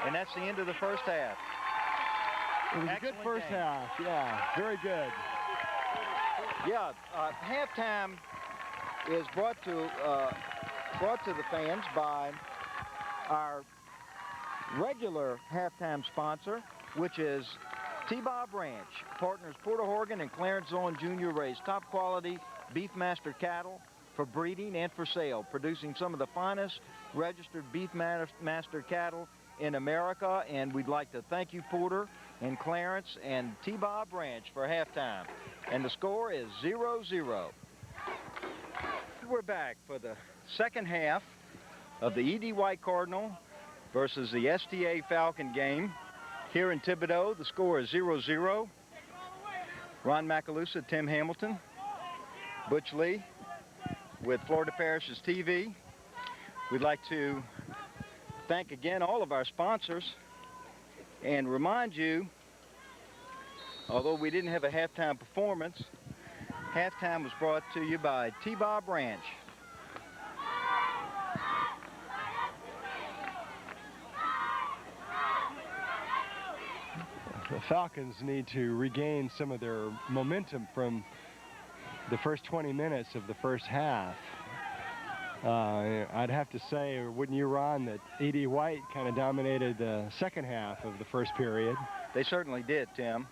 And that's the end of the first half. It was a good first half. Yeah, very good. Yeah, halftime is brought to the fans by our regular halftime sponsor, which is T-Bob Ranch. Partners Porter Horgan and Clarence Owen Jr. raise top quality Beefmaster cattle for breeding and for sale, producing some of the finest registered Beefmaster cattle in America. And we'd like to thank you, Porter and Clarence and T-Bob Ranch, for halftime. And the score is 0-0. We're back for the second half of the E.D. White Cardinal versus the STA Falcon game. Here in Thibodaux, the score is 0-0. Ron Macalusa, Tim Hamilton, Butch Lee with Florida Parishes TV. We'd like to thank again all of our sponsors and remind you, although we didn't have a halftime performance, halftime was brought to you by T-Bob Ranch. The Falcons need to regain some of their momentum from the first 20 minutes of the first half. I'd have to say, wouldn't you, Ron, that E.D. White kind of dominated the second half of the first period? They certainly did, Tim.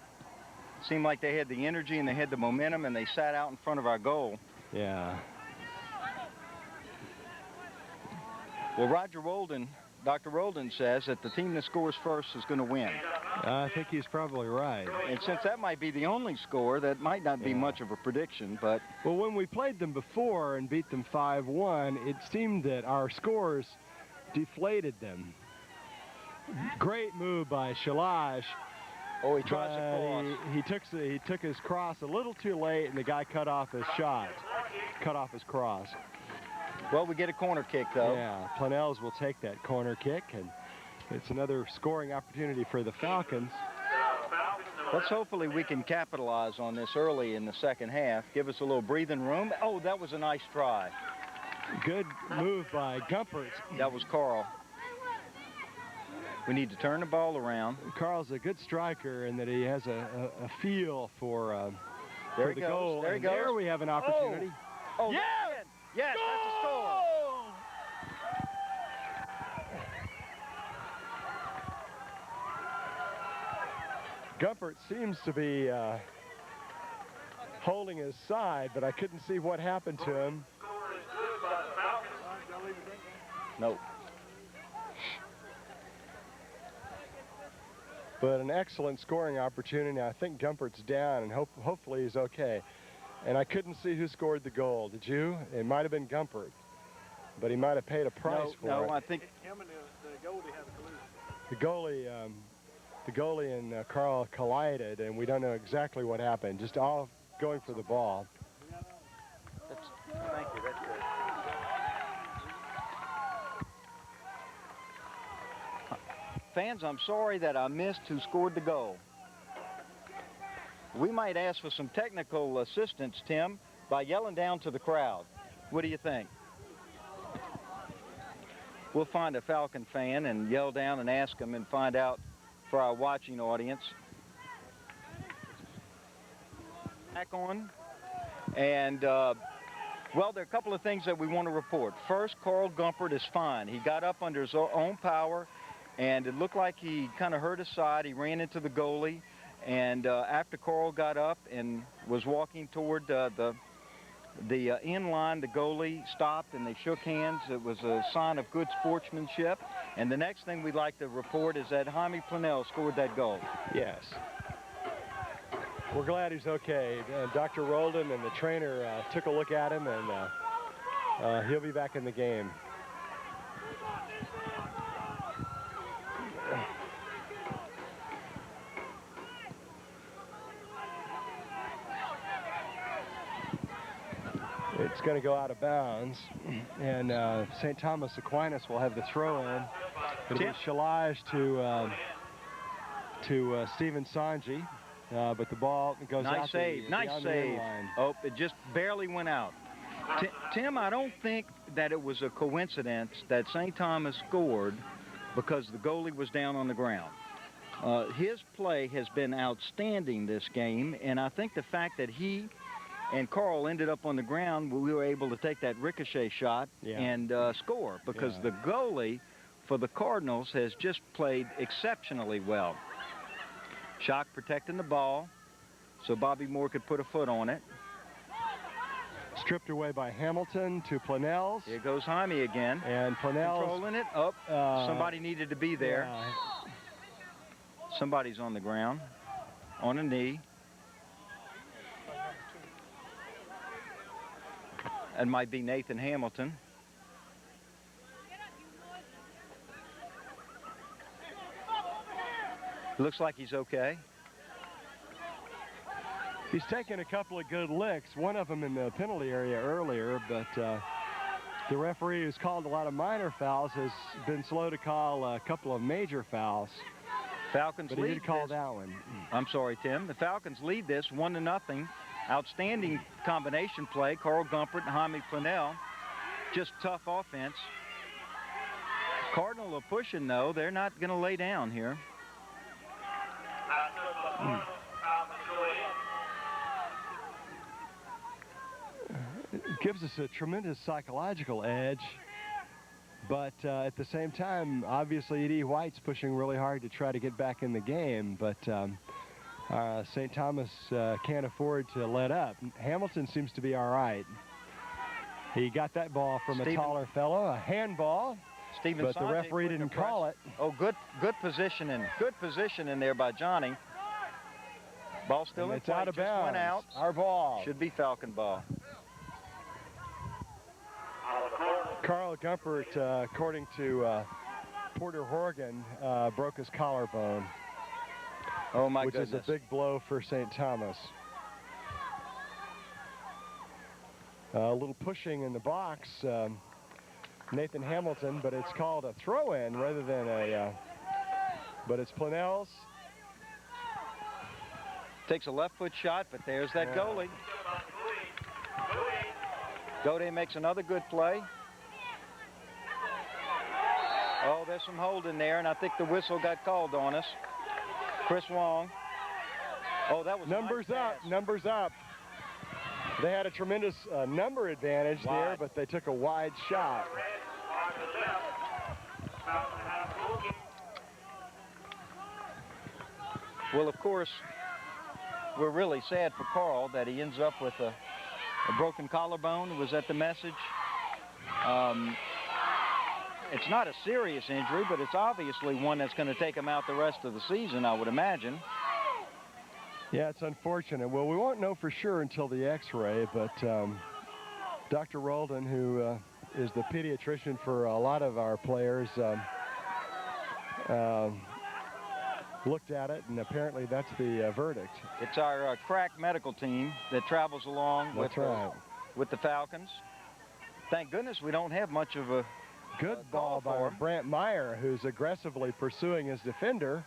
It seemed like they had the energy and they had the momentum, and they sat out in front of our goal. Yeah. Well, Dr. Roldan says that the team that scores first is going to win. I think he's probably right. And since that might be the only score, that might not be much of a prediction, but... Well, when we played them before and beat them 5-1, it seemed that our scores deflated them. Great move by Shalash. Oh, he tries to cross. He took his cross a little too late, and the guy cut off his shot. Cut off his cross. Well, we get a corner kick, though. Yeah, Planels will take that corner kick, and it's another scoring opportunity for the Falcons. Let's hopefully we can capitalize on this early in the second half. Give us a little breathing room. Oh, that was a nice try. Good move by Gumpert. That was Carl. We need to turn the ball around. Carl's a good striker in that he has a feel for there he the goes. goal. There he goes. There we have an opportunity. Oh, yeah! Yes, that's a score. Gumpert seems to be holding his side, but I couldn't see what happened to him. Nope. But an excellent scoring opportunity. I think Gumpert's down, and hopefully he's okay. And I couldn't see who scored the goal. Did you? It might have been Gumpert, but he might have paid a price for it. No, I think Him and the goalie had a collision. The goalie and Carl collided, and we don't know exactly what happened. Just all going for the ball. thank you. That's good. Fans, I'm sorry that I missed who scored the goal. We might ask for some technical assistance, Tim, by yelling down to the crowd. What do you think? We'll find a Falcon fan and yell down and ask them and find out for our watching audience. Back on. And, well, there are a couple of things that we want to report. First, Carl Gumpert is fine. He got up under his own power, and it looked like he kind of hurt his side. He ran into the goalie, and after Carl got up and was walking toward the end line, the goalie stopped and they shook hands. It was a sign of good sportsmanship. And the next thing we'd like to report is that Jaime Planell scored that goal. Yes. We're glad he's okay. Dr. Roldan and the trainer took a look at him, and he'll be back in the game. It's going to go out of bounds, and St. Thomas Aquinas will have the throw-in. It'll be Shalage to Stephen Sanji, but the ball goes out. Nice save, nice save. Oh, it just barely went out. Tim, I don't think that it was a coincidence that St. Thomas scored because the goalie was down on the ground. His play has been outstanding this game, and I think the fact that he and Carl ended up on the ground, we were able to take that ricochet shot and score, because the goalie for the Cardinals has just played exceptionally well. Schock protecting the ball so Bobby Moore could put a foot on it. Stripped away by Hamilton to Planels. Here goes Jaime again. And Planels controlling it. Oh, somebody needed to be there. Somebody's on the ground, on a knee. That might be Nathan Hamilton. Looks like he's okay. He's taken a couple of good licks, one of them in the penalty area earlier, but the referee, who's called a lot of minor fouls, has been slow to call a couple of major fouls. Falcons but he lead did call this. that one. I'm sorry, Tim. The Falcons lead this 1-0. Outstanding combination play. Carl Gumpert and Jaime Planell. Just tough offense. Cardinal are pushing, though. They're not going to lay down here. It gives us a tremendous psychological edge, but at the same time, obviously, E.D. White's pushing really hard to try to get back in the game, but St. Thomas can't afford to let up. Hamilton seems to be all right. He got that ball from a taller fellow, a handball, but the referee didn't call it. Oh, good positioning. Good positioning there by Johnny. Ball still in play. Out of just bounds. Went out. Our ball. Should be Falcon ball. Carl Gumpert, according to Porter Horgan, broke his collarbone. Oh, my goodness. Which is a big blow for St. Thomas. A little pushing in the box. Nathan Hamilton, but it's called a throw-in rather than a... but it's Planell's. Takes a left foot shot, but there's that goalie. Gode makes another good play. Oh, there's some holding there, and I think the whistle got called on us. Chris Wong. Oh, that was numbers up. Numbers up. They had a tremendous number advantage there, but they took a wide shot. Well, of course, we're really sad for Carl that he ends up with a broken collarbone. Was that the message? It's not a serious injury, but it's obviously one that's going to take him out the rest of the season, I would imagine. Yeah, it's unfortunate. Well, we won't know for sure until the x-ray, but Dr. Roldan, who is the pediatrician for a lot of our players, looked at it, and apparently that's the verdict. It's our crack medical team that travels along with the Falcons. Thank goodness we don't have much of a Good ball by Brant Meyer, who's aggressively pursuing his defender,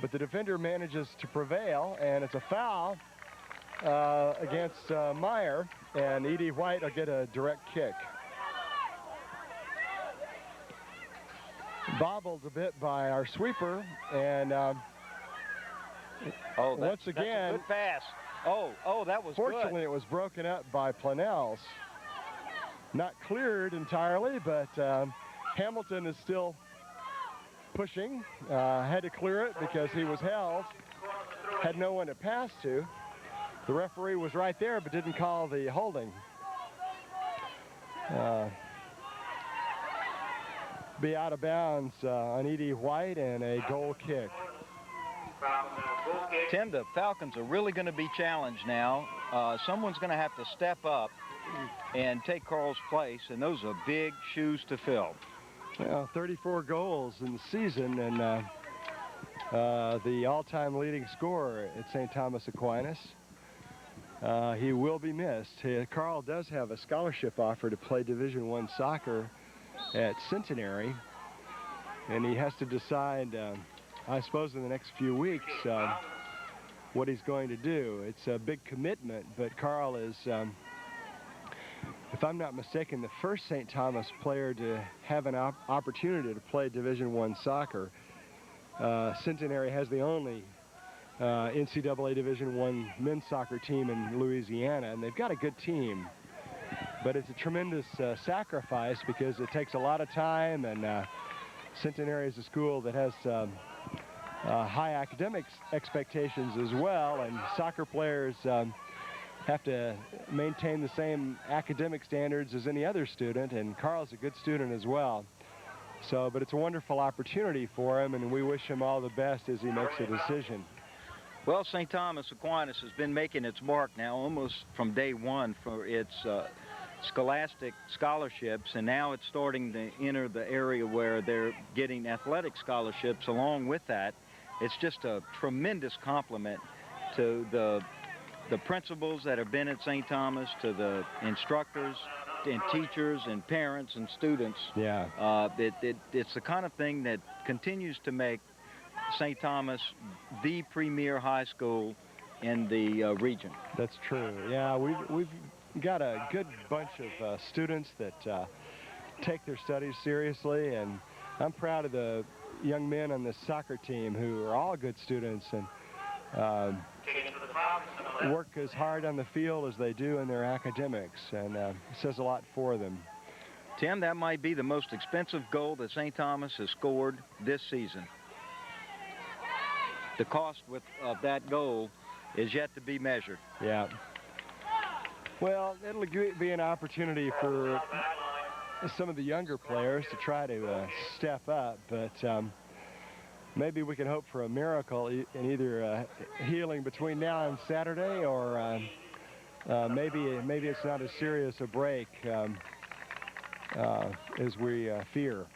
but the defender manages to prevail, and it's a foul against Meyer, and E.D. White will get a direct kick. Bobbled a bit by our sweeper, and once again, that's a good pass. Oh, that was fortunately, good. it was broken up by Planels. Not cleared entirely, but Hamilton is still pushing. Had to clear it because he was held. Had no one to pass to. The referee was right there, but didn't call the holding. Be out of bounds on E.D. White, and a goal kick. Tim, the Falcons are really going to be challenged now. Someone's going to have to step up and take Carl's place, and those are big shoes to fill. Well, 34 goals in the season, and the all-time leading scorer at St. Thomas Aquinas. He will be missed. Carl does have a scholarship offer to play Division I soccer at Centenary, and he has to decide, I suppose, in the next few weeks what he's going to do. It's a big commitment, but Carl is, if I'm not mistaken, the first St. Thomas player to have an opportunity to play Division I soccer. Centenary has the only NCAA Division I men's soccer team in Louisiana, and they've got a good team. But it's a tremendous sacrifice because it takes a lot of time, and Centenary is a school that has high academics expectations as well, and soccer players have to maintain the same academic standards as any other student, and Carl's a good student as well. So, but it's a wonderful opportunity for him, and we wish him all the best as he makes a decision. Well, St. Thomas Aquinas has been making its mark now almost from day one for its scholastic scholarships, and now it's starting to enter the area where they're getting athletic scholarships along with that. It's just a tremendous compliment to the principals that have been at St. Thomas, to the instructors and teachers and parents and students. Yeah. It's the kind of thing that continues to make St. Thomas the premier high school in the region. That's true. Yeah, we've got a good bunch of students that take their studies seriously, and I'm proud of the young men on this soccer team who are all good students and work as hard on the field as they do in their academics, and it says a lot for them. Tim, that might be the most expensive goal that St. Thomas has scored this season. The cost of that goal is yet to be measured. Yeah. Well, it'll be an opportunity for some of the younger players to try to step up, but maybe we can hope for a miracle in either healing between now and Saturday, or maybe it's not as serious a break as we fear.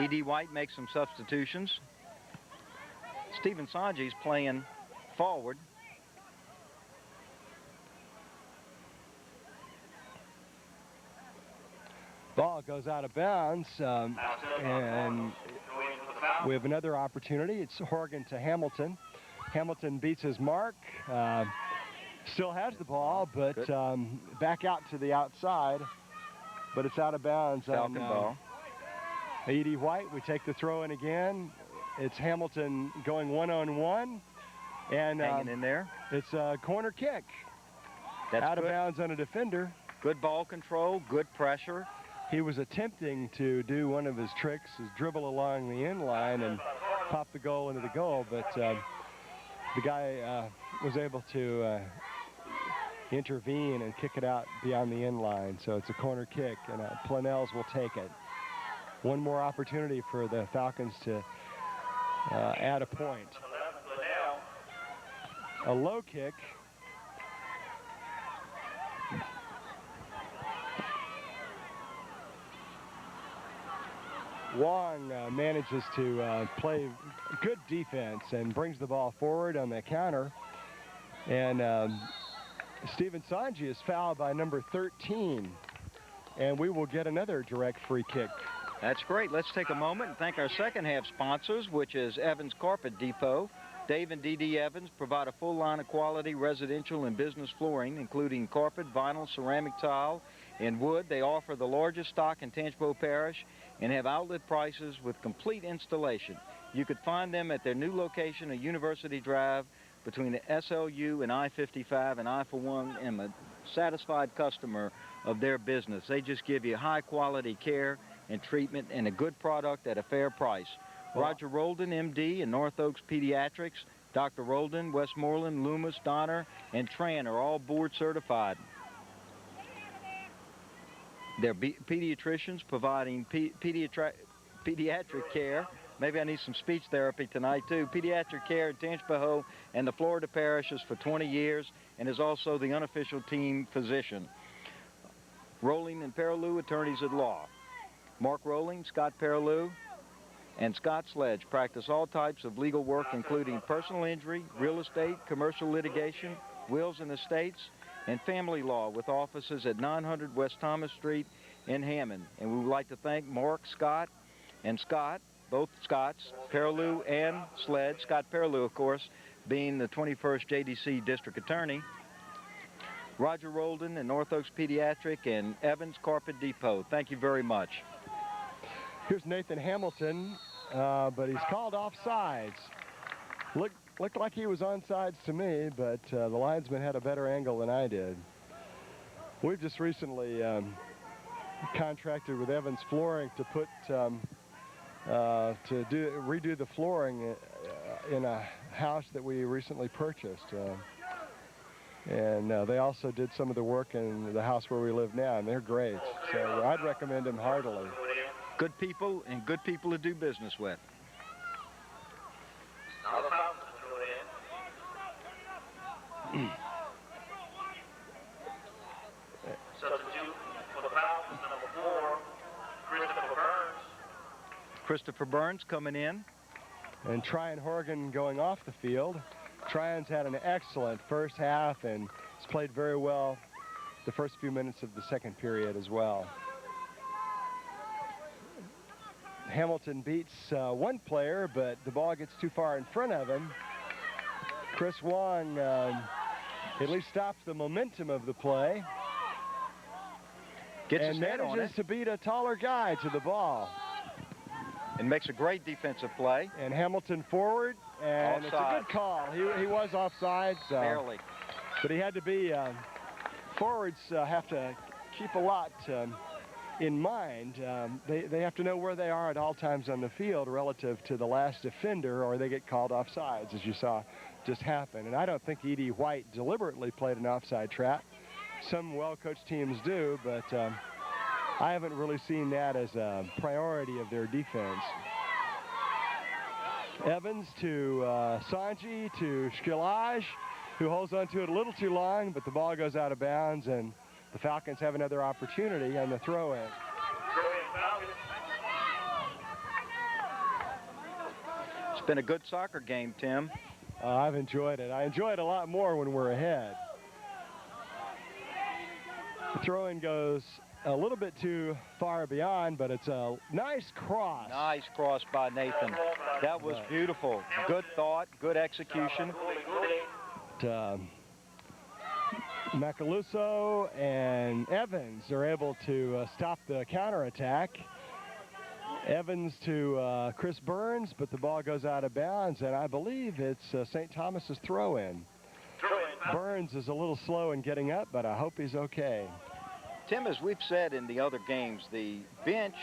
E.D. White makes some substitutions. Stephen Sanji's playing forward. Ball goes out of bounds, and we have another opportunity. It's Horgan to Hamilton. Hamilton beats his mark, still has the ball, but back out to the outside, but it's out of bounds. Falcon ball. E.D. White, we take the throw in again. It's Hamilton going one-on-one, and hanging in there. It's a corner kick. That's out good. Of bounds on a defender. Good ball control, good pressure. He was attempting to do one of his tricks, is dribble along the end line and pop the goal into the goal, but the guy was able to intervene and kick it out beyond the end line. So it's a corner kick, and Planels will take it. One more opportunity for the Falcons to add a point. A low kick. Wong manages to play good defense and brings the ball forward on the counter. And Stephen Sanji is fouled by number 13. and we will get another direct free kick. That's great. Let's take a moment and thank our second half sponsors, which is Evans Carpet Depot. Dave and Dee Evans provide a full line of quality residential and business flooring, including carpet, vinyl, ceramic tile, and wood. They offer the largest stock in Tangipahoa Parish and have outlet prices with complete installation. You could find them at their new location at University Drive between the SLU and I-55, and I, for one, am a satisfied customer of their business. They just give you high quality care and treatment and a good product at a fair price. Roger Roldan, MD, and North Oaks Pediatrics. Dr. Roldan, Westmoreland, Loomis, Donner, and Tran are all board certified. They're pediatricians providing pediatric care. Maybe I need some speech therapy tonight, too. Pediatric care in Tangipahoa and the Florida parishes for 20 years, and is also the unofficial team physician. Rowling and Perilou, attorneys at law. Mark Rowling, Scott Perilou, and Scott Sledge practice all types of legal work, including personal injury, real estate, commercial litigation, wills and estates, and family law, with offices at 900 West Thomas Street in Hammond. And we would like to thank Mark, Scott, and Scott, both Scotts, Perilou and Sledge. Scott Perilou, of course, being the 21st JDC District Attorney. Roger Roldan and North Oaks Pediatric and Evans Carpet Depot. Thank you very much. Here's Nathan Hamilton, but he's called offsides. Looked like he was onside to me, but the linesman had a better angle than I did. We've just recently contracted with Evans Flooring to put redo the flooring in a house that we recently purchased. And they also did some of the work in the house where we live now, and they're great. So I'd recommend them heartily. Good people and good people to do business with. Substitute for the Falcons, number 4, Christopher Burns. Christopher Burns coming in. And Tryon Horgan going off the field. Tryon's had an excellent first half and has played very well the first few minutes of the second period as well. Hamilton beats one player, but the ball gets too far in front of him. Chris Wong at least stops the momentum of the play. Gets and his head on it. manages to beat a taller guy to the ball. And makes a great defensive play. And Hamilton forward, and it's a good call. He was offside. Barely. But he had to be, forwards have to keep a lot in mind. They have to know where they are at all times on the field relative to the last defender, or they get called offsides, as you saw just happen. And I don't think E.D. White deliberately played an offside trap. Some well-coached teams do, but I haven't really seen that as a priority of their defense. Evans to Sanji to Skilage, who holds onto it a little too long, but the ball goes out of bounds, and the Falcons have another opportunity on the throw-in. It's been a good soccer game, Tim. I've enjoyed it. I enjoy it a lot more when we're ahead. The throw-in goes a little bit too far beyond, but it's a nice cross. Nice cross by Nathan. That was beautiful. Good thought, good execution. Macaluso and Evans are able to stop the counterattack. Evans to Chris Burns, but the ball goes out of bounds, and I believe it's St. Thomas's throw-in. Burns is a little slow in getting up, but I hope he's okay. Tim, as we've said in the other games, the bench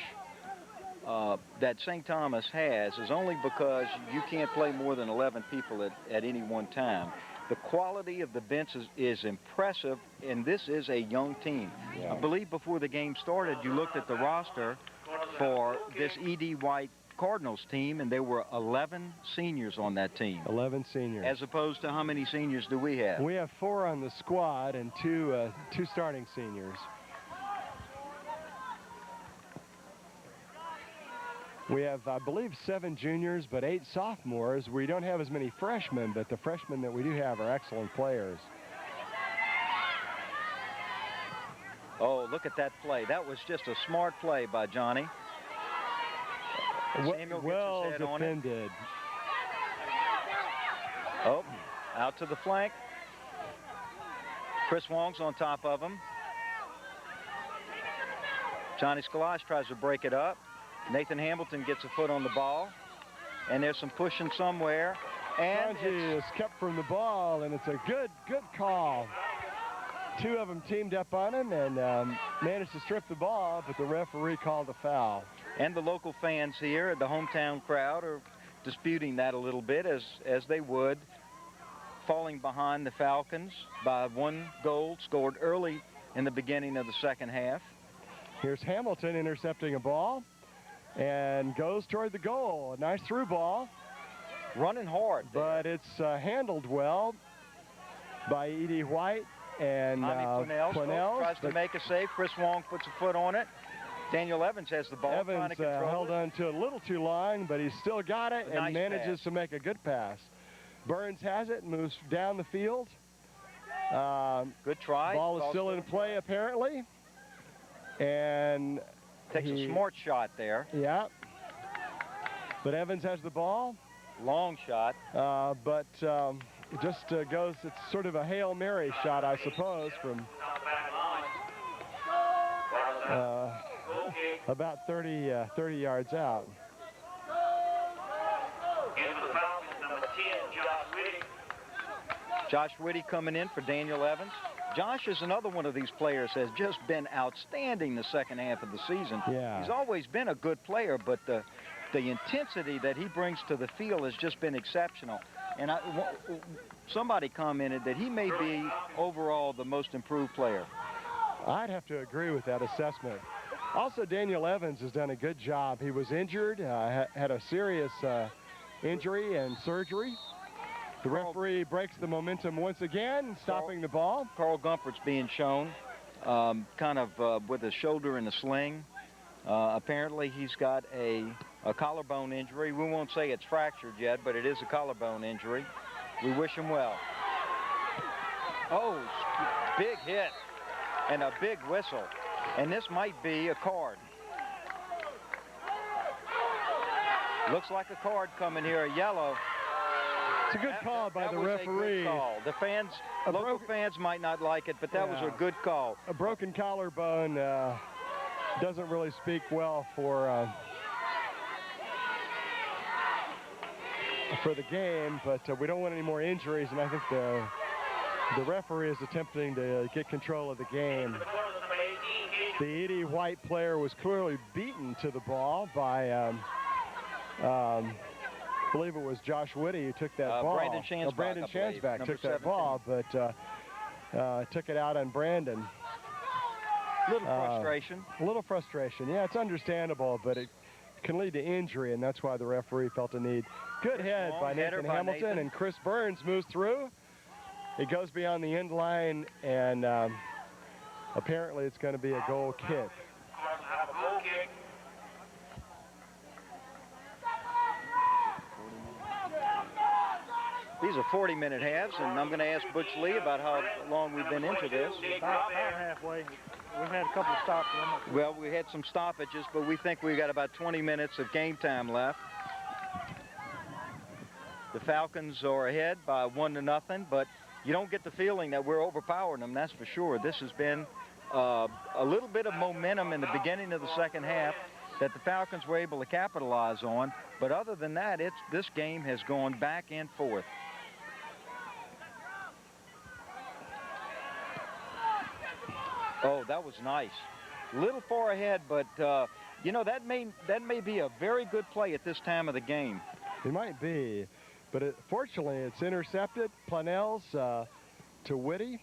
that St. Thomas has is only because you can't play more than 11 people at any one time. The quality of the bench is impressive, and this is a young team. Yeah. I believe before the game started, you looked at the roster for this E.D. White Cardinals team, and there were 11 seniors on that team. 11 seniors. As opposed to how many seniors do we have? We have 4 on the squad and two starting seniors. We have, I believe, 7 juniors, but 8 sophomores. We don't have as many freshmen, but the freshmen that we do have are excellent players. Oh, look at that play. That was just a smart play by Johnny. Samuel Well gets his head on it. defended. Oh, out to the flank. Chris Wong's on top of him. Johnny Skalash tries to break it up. Nathan Hamilton gets a foot on the ball. And there's some pushing somewhere. And Kanji is kept from the ball, and it's a good call. Two of them teamed up on him and managed to strip the ball, but the referee called a foul. And the local fans here, the hometown crowd, are disputing that a little bit, as they would, falling behind the Falcons by 1 goal scored early in the beginning of the second half. Here's Hamilton intercepting a ball and goes toward the goal. A nice through ball. Running hard there. But it's handled well by E.D. White and Planell tries to make a save. Chris Wong puts a foot on it. Daniel Evans has the ball. Evans held on to it a little too long, but he's still got it and manages to make a good pass. Burns has it and moves down the field. Good try. Ball is still in play, apparently. And takes a smart shot there. Yeah. But Evans has the ball. Long shot. But it just goes, it's sort of a Hail Mary shot, I suppose, from about 30 yards out. Josh Whitty coming in for Daniel Evans. Josh is another one of these players that has just been outstanding the second half of the season. Yeah. He's always been a good player, but the intensity that he brings to the field has just been exceptional. And somebody commented that he may be overall the most improved player. I'd have to agree with that assessment. Also, Daniel Evans has done a good job. He was injured, had a serious injury and surgery. The referee breaks the momentum once again, stopping the ball. Carl Gumpert's being shown kind of with his shoulder in a sling. Apparently he's got a collarbone injury. We won't say it's fractured yet, but it is a collarbone injury. We wish him well. Oh, big hit and a big whistle. And this might be a card. Looks like a card coming here, a yellow. It's a good call by the referee. The fans, local fans might not like it, but that was a good call. A broken collarbone doesn't really speak well for the game, but we don't want any more injuries, and I think the referee is attempting to get control of the game. The E.D. White player was clearly beaten to the ball by I believe it was Josh Whitty who took that ball. Brandon Shansbach took that ball, but took it out on Brandon. Little frustration. A little frustration. Yeah, it's understandable, but it can lead to injury, and that's why the referee felt a need. Good head by Nathan Hamilton, and Chris Burns moves through. He goes beyond the end line, and apparently it's going to be a goal kick. These are 40-minute halves, and I'm going to ask Butch Lee about how long we've been into this. About halfway. We've had a couple of stops. Well, we had some stoppages, but we think we've got about 20 minutes of game time left. The Falcons are ahead by 1-0, but you don't get the feeling that we're overpowering them, that's for sure. This has been a little bit of momentum in the beginning of the second half that the Falcons were able to capitalize on, but other than that, this game has gone back and forth. Oh, that was nice. A little far ahead, but you know, that may be a very good play at this time of the game. It might be, but fortunately it's intercepted. Planell's to Whitty,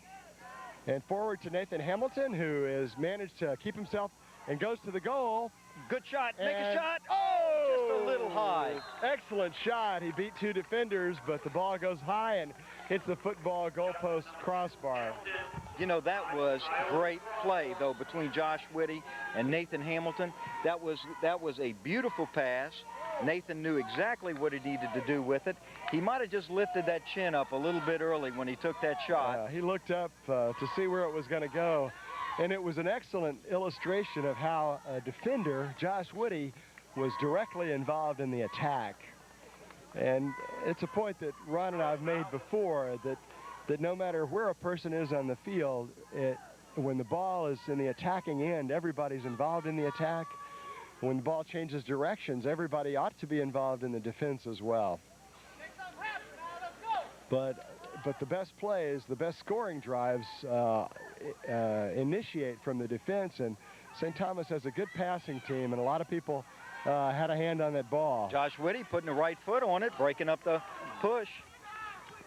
and forward to Nathan Hamilton, who has managed to keep himself and goes to the goal. Good shot. Make a shot. Oh! Just a little high. Excellent shot. He beat two defenders, but the ball goes high and hits the football goalpost crossbar. You know, that was great play, though, between Josh Whitty and Nathan Hamilton. That was a beautiful pass. Nathan knew exactly what he needed to do with it. He might have just lifted that chin up a little bit early when he took that shot. He looked up to see where it was going to go. And it was an excellent illustration of how a defender, Josh Woody, was directly involved in the attack. And it's a point that Ron and I have made before, that no matter where a person is on the field, when the ball is in the attacking end, everybody's involved in the attack. When the ball changes directions, everybody ought to be involved in the defense as well. But the best plays, the best scoring drives initiate from the defense, and St. Thomas has a good passing team, and a lot of people had a hand on that ball. Josh Whitty putting the right foot on it, breaking up the push.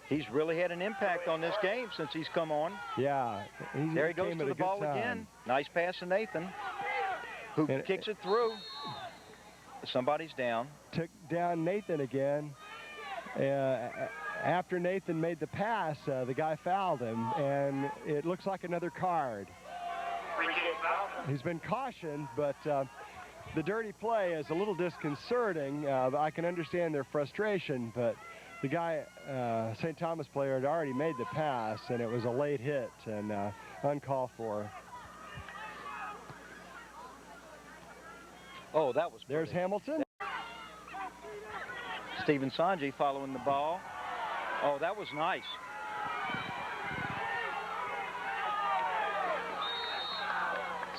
He's really had an impact on this game since he's come on. Yeah. There he goes to the ball again. Nice pass to Nathan, who kicks it through. Somebody's down. Took down Nathan again. After Nathan made the pass, the guy fouled him, and it looks like another card. He's been cautioned, but the dirty play is a little disconcerting. I can understand their frustration, but the guy, St. Thomas player, had already made the pass, and it was a late hit and uncalled for. Oh, that was There's pretty. Hamilton. Stephen Sanji following the ball. Oh, that was nice.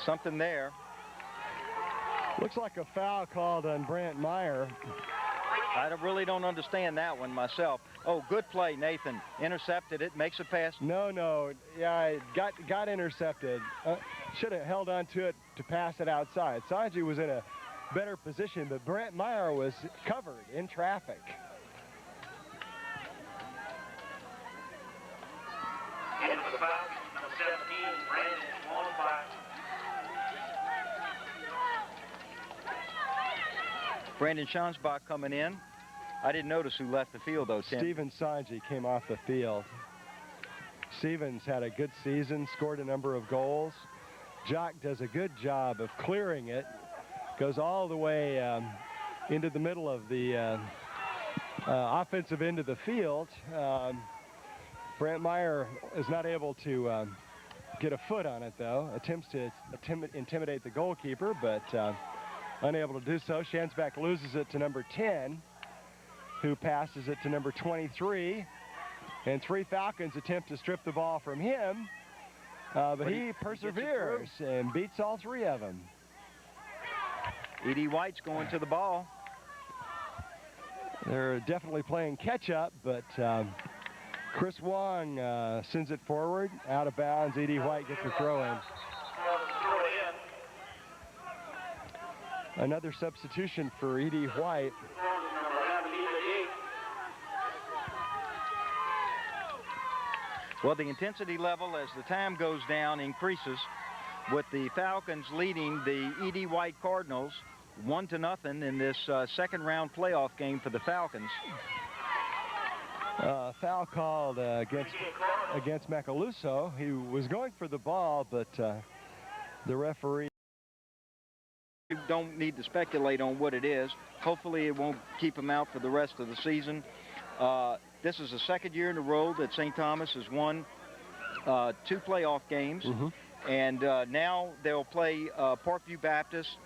Something there. Looks like a foul called on Brant Meyer. I really don't understand that one myself. Oh, good play, Nathan. Intercepted it, makes a pass. No. Yeah, it got intercepted. Should have held on to it to pass it outside. Sanji was in a better position, but Brant Meyer was covered in traffic. Brandon Schansbach coming in. I didn't notice who left the field, though, Tim. Stephen Sanji came off the field. Stevens had a good season, scored a number of goals. Jock does a good job of clearing it. Goes all the way into the middle of the offensive end of the field. Brant Meyer is not able to get a foot on it, though. Attempts to intimidate the goalkeeper, but unable to do so. Schansbach loses it to number 10, who passes it to number 23. And 3 Falcons attempt to strip the ball from him, but he perseveres and beats all 3 of them. E.D. White's going to the ball. They're definitely playing catch-up, but Chris Wong sends it forward, out of bounds. E.D. White gets the throw-in. Another substitution for E.D. White. Well, the intensity level as the time goes down increases, with the Falcons leading the E.D. White Cardinals 1-0 in this second round playoff game for the Falcons. Foul called against Macaluso. He was going for the ball, but the referee. You don't need to speculate on what it is. Hopefully it won't keep him out for the rest of the season. This is the second year in a row that St. Thomas has won 2 playoff games. And now they'll play Parkview Baptist